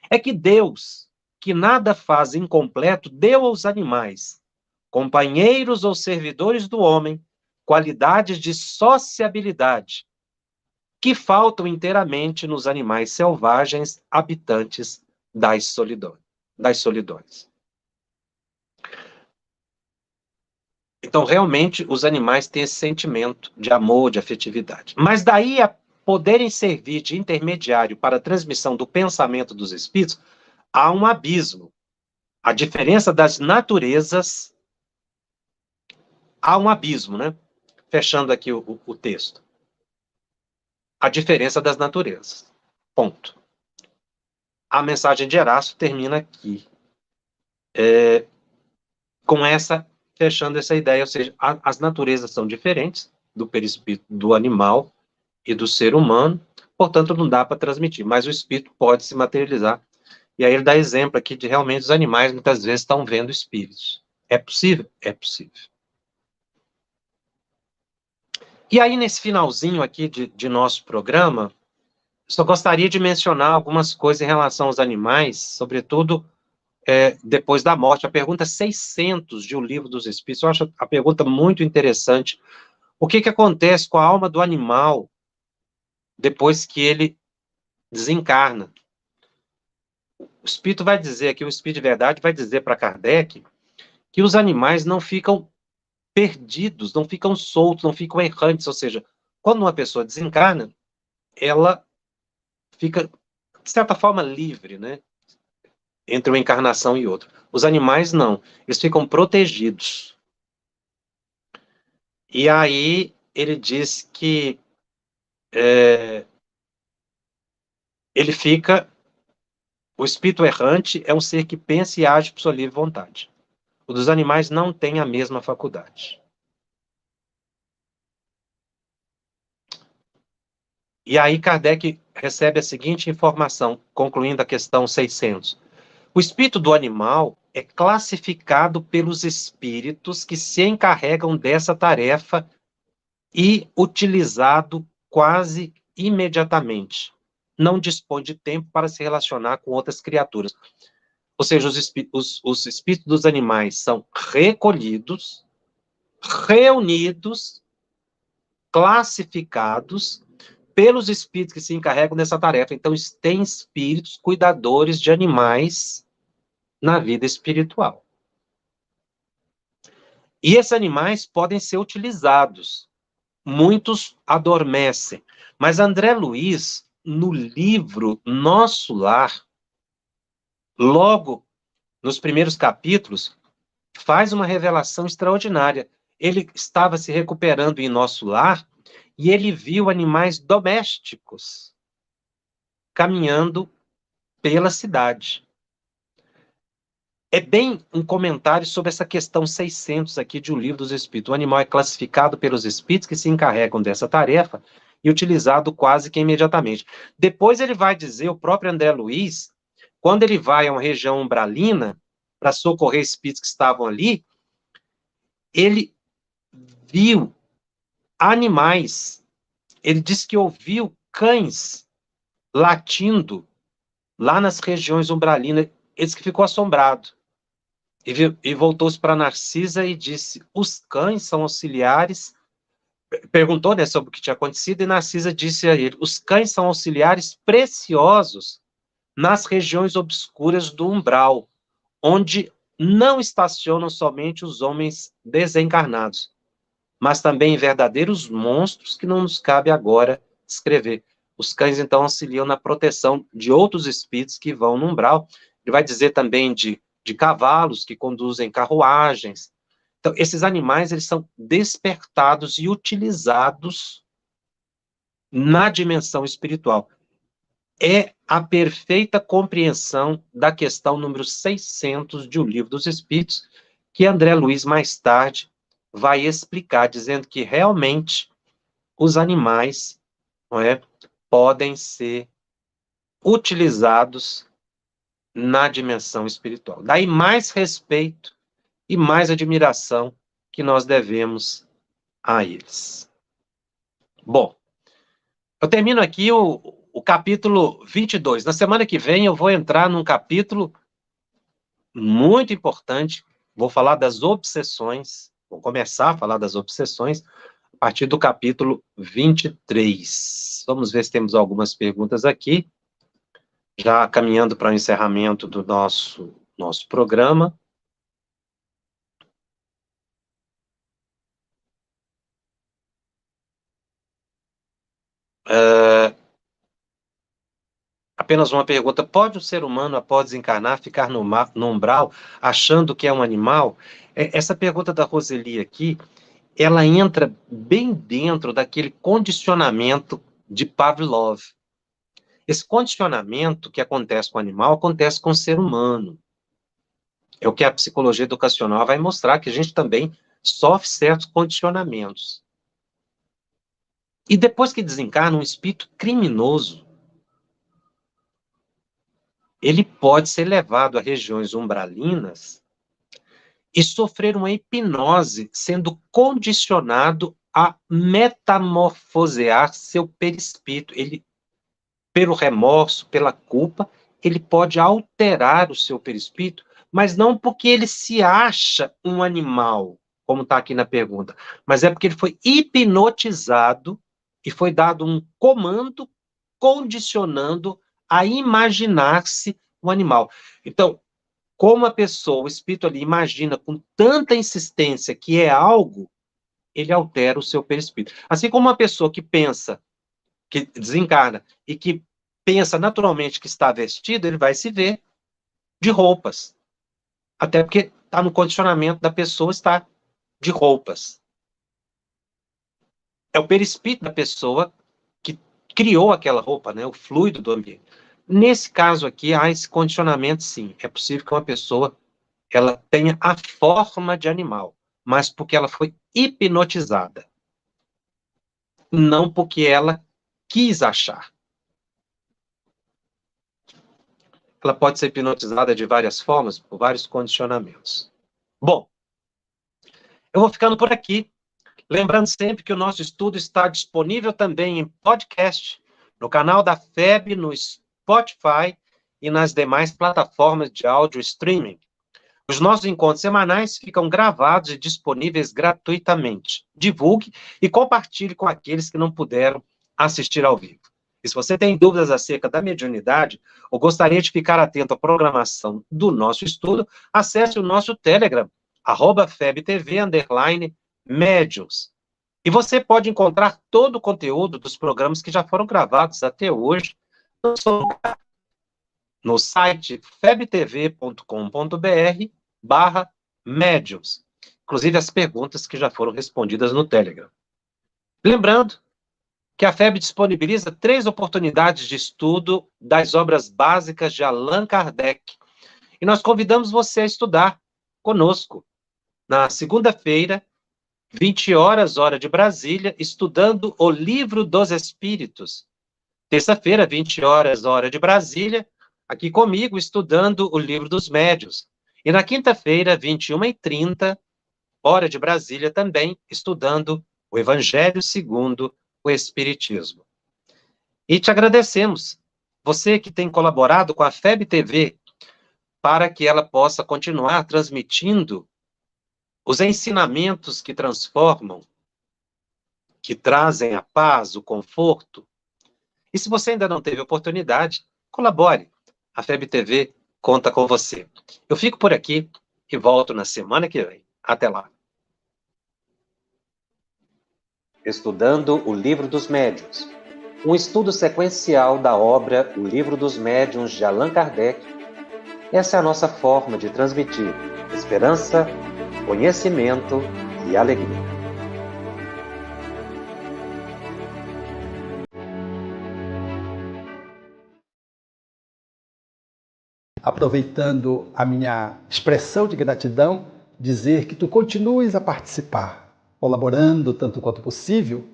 É que Deus, que nada faz incompleto, deu aos animais, companheiros ou servidores do homem, qualidades de sociabilidade, que faltam inteiramente nos animais selvagens habitantes das solidões. Então, realmente, os animais têm esse sentimento de amor, de afetividade. Mas daí a poderem servir de intermediário para a transmissão do pensamento dos espíritos, há um abismo. A diferença das naturezas, há um abismo, né? Fechando aqui o texto. A diferença das naturezas. Ponto. A mensagem de Erasto termina aqui. Fechando essa ideia, ou seja, as naturezas são diferentes do perispírito do animal e do ser humano, portanto não dá para transmitir, mas o espírito pode se materializar. E aí ele dá exemplo aqui de realmente os animais muitas vezes estão vendo espíritos. É possível? É possível. E aí nesse finalzinho aqui de nosso programa, só gostaria de mencionar algumas coisas em relação aos animais, sobretudo depois da morte. A pergunta 600 de O Livro dos Espíritos, eu acho a pergunta muito interessante. O que acontece com a alma do animal depois que ele desencarna? O Espírito vai dizer aqui, o Espírito de Verdade vai dizer para Kardec que os animais não ficam perdidos, não ficam soltos, não ficam errantes, ou seja, quando uma pessoa desencarna, ela fica, de certa forma, livre, né? Entre uma encarnação e outra. Os animais não, eles ficam protegidos. E aí ele diz que ele fica, o espírito errante é um ser que pensa e age por sua livre vontade. O dos animais não tem a mesma faculdade. E aí Kardec recebe a seguinte informação, concluindo a questão 600. O espírito do animal é classificado pelos espíritos que se encarregam dessa tarefa e utilizado quase imediatamente. Não dispõe de tempo para se relacionar com outras criaturas. Ou seja, os espíritos dos animais são recolhidos, reunidos, classificados pelos espíritos que se encarregam dessa tarefa. Então, tem espíritos cuidadores de animais na vida espiritual. E esses animais podem ser utilizados. Muitos adormecem. Mas André Luiz, no livro Nosso Lar, logo nos primeiros capítulos, faz uma revelação extraordinária. Ele estava se recuperando em Nosso Lar e ele viu animais domésticos caminhando pela cidade. É bem um comentário sobre essa questão 600 aqui de O Livro dos Espíritos. O animal é classificado pelos espíritos que se encarregam dessa tarefa e utilizado quase que imediatamente. Depois ele vai dizer, o próprio André Luiz, quando ele vai a uma região umbralina para socorrer espíritos que estavam ali, ele viu animais. Ele disse que ouviu cães latindo lá nas regiões umbralinas. Ele disse que ficou assombrado. E voltou-se para Narcisa e disse, os cães são auxiliares, perguntou, né, sobre o que tinha acontecido, e Narcisa disse a ele, os cães são auxiliares preciosos nas regiões obscuras do umbral, onde não estacionam somente os homens desencarnados, mas também verdadeiros monstros que não nos cabe agora descrever. Os cães, então, auxiliam na proteção de outros espíritos que vão no umbral. Ele vai dizer também de cavalos que conduzem carruagens. Então, esses animais, eles são despertados e utilizados na dimensão espiritual. É a perfeita compreensão da questão número 600 de O Livro dos Espíritos, que André Luiz, mais tarde, vai explicar, dizendo que realmente os animais, não é, podem ser utilizados na dimensão espiritual. Daí mais respeito e mais admiração que nós devemos a eles. Bom, eu termino aqui o capítulo 22. Na semana que vem eu vou entrar num capítulo muito importante, vou falar das obsessões, vou começar a falar das obsessões a partir do capítulo 23. Vamos ver se temos algumas perguntas aqui, já caminhando para o encerramento do nosso programa. Apenas uma pergunta, pode o ser humano, após desencarnar, ficar no umbral, achando que é um animal? Essa pergunta da Roseli aqui, ela entra bem dentro daquele condicionamento de Pavlov. Esse condicionamento que acontece com o animal, acontece com o ser humano. É o que a psicologia educacional vai mostrar, que a gente também sofre certos condicionamentos. E depois que desencarna, um espírito criminoso, ele pode ser levado a regiões umbralinas e sofrer uma hipnose, sendo condicionado a metamorfosear seu perispírito. Ele, pelo remorso, pela culpa, ele pode alterar o seu perispírito, mas não porque ele se acha um animal, como está aqui na pergunta, mas é porque ele foi hipnotizado e foi dado um comando condicionando a imaginar-se um animal. Então, como a pessoa, o espírito ali, imagina com tanta insistência que é algo, ele altera o seu perispírito. Assim como uma pessoa que pensa, que desencarna, e que pensa naturalmente que está vestido, ele vai se ver de roupas. Até porque está no condicionamento da pessoa estar de roupas. É o perispírito da pessoa que criou aquela roupa, né? O fluido do ambiente. Nesse caso aqui, há esse condicionamento, sim. É possível que uma pessoa ela tenha a forma de animal, mas porque ela foi hipnotizada. Não porque ela quis achar. Ela pode ser hipnotizada de várias formas, por vários condicionamentos. Bom, eu vou ficando por aqui. Lembrando sempre que o nosso estudo está disponível também em podcast, no canal da FEB, no Spotify e nas demais plataformas de áudio streaming. Os nossos encontros semanais ficam gravados e disponíveis gratuitamente. Divulgue e compartilhe com aqueles que não puderam assistir ao vivo. E se você tem dúvidas acerca da mediunidade ou gostaria de ficar atento à programação do nosso estudo, acesse o nosso Telegram, @FebTV_Médiuns. E você pode encontrar todo o conteúdo dos programas que já foram gravados até hoje no site febtv.com.br/médiuns. Inclusive as perguntas que já foram respondidas no Telegram. Lembrando que a FEB disponibiliza 3 oportunidades de estudo das obras básicas de Allan Kardec. E nós convidamos você a estudar conosco na segunda-feira, 20 horas, hora de Brasília, estudando o Livro dos Espíritos. Terça-feira, 20 horas, hora de Brasília, aqui comigo, estudando o Livro dos Médiuns. E na quinta-feira, 21h30, hora de Brasília, também estudando o Evangelho segundo o Espiritismo. E te agradecemos, você que tem colaborado com a FEB TV, para que ela possa continuar transmitindo os ensinamentos que transformam, que trazem a paz, o conforto. E se você ainda não teve oportunidade, colabore. A FEB TV conta com você. Eu fico por aqui e volto na semana que vem. Até lá. Estudando o Livro dos Médiuns. Um estudo sequencial da obra O Livro dos Médiuns de Allan Kardec. Essa é a nossa forma de transmitir esperança, conhecimento e alegria. Aproveitando a minha expressão de gratidão, dizer que tu continues a participar, colaborando tanto quanto possível,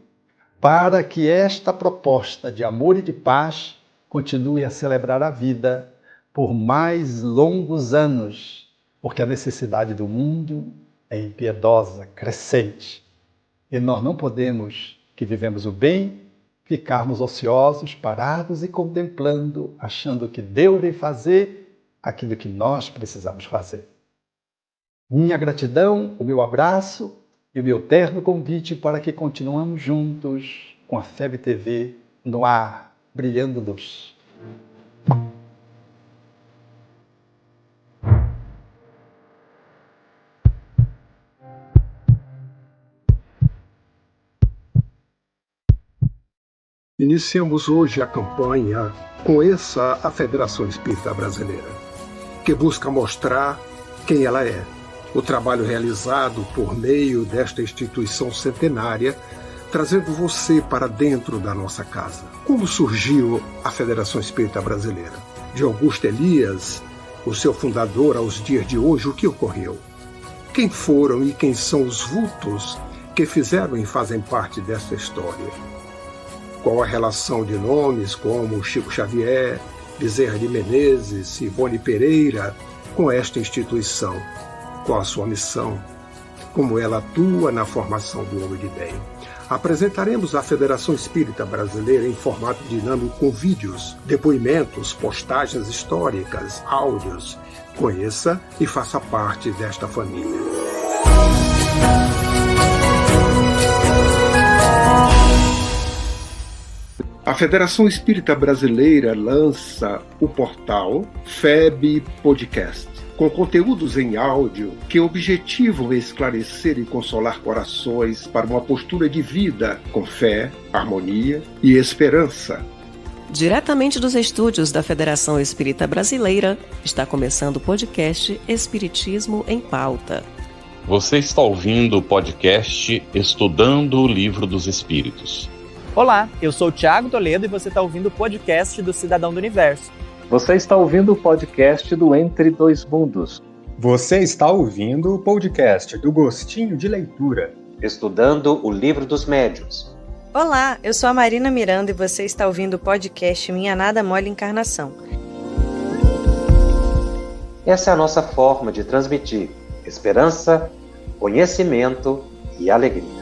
para que esta proposta de amor e de paz continue a celebrar a vida por mais longos anos, porque a necessidade do mundo é impiedosa, crescente. E nós não podemos, que vivemos o bem, ficarmos ociosos, parados e contemplando, achando que Deus vem fazer aquilo que nós precisamos fazer. Minha gratidão, o meu abraço e o meu terno convite para que continuemos juntos com a FEB TV no ar, brilhando luz. Iniciamos hoje a campanha Conheça a Federação Espírita Brasileira, que busca mostrar quem ela é. O trabalho realizado por meio desta instituição centenária, trazendo você para dentro da nossa casa. Como surgiu a Federação Espírita Brasileira? De Augusto Elias, o seu fundador, aos dias de hoje, o que ocorreu? Quem foram e quem são os vultos que fizeram e fazem parte desta história? Qual a relação de nomes como Chico Xavier, Bezerra de Menezes, Ivone Pereira com esta instituição? Qual a sua missão? Como ela atua na formação do homem de bem? Apresentaremos a Federação Espírita Brasileira em formato dinâmico com vídeos, depoimentos, postagens históricas, áudios. Conheça e faça parte desta família. A Federação Espírita Brasileira lança o portal FEB Podcast, com conteúdos em áudio que objetivam esclarecer e consolar corações para uma postura de vida com fé, harmonia e esperança. Diretamente dos estúdios da Federação Espírita Brasileira, está começando o podcast Espiritismo em Pauta. Você está ouvindo o podcast Estudando o Livro dos Espíritos. Olá, eu sou o Thiago Toledo e você está ouvindo o podcast do Cidadão do Universo. Você está ouvindo o podcast do Entre Dois Mundos. Você está ouvindo o podcast do Gostinho de Leitura. Estudando o Livro dos Médiuns. Olá, eu sou a Marina Miranda e você está ouvindo o podcast Minha Nada Mole Encarnação. Essa é a nossa forma de transmitir esperança, conhecimento e alegria.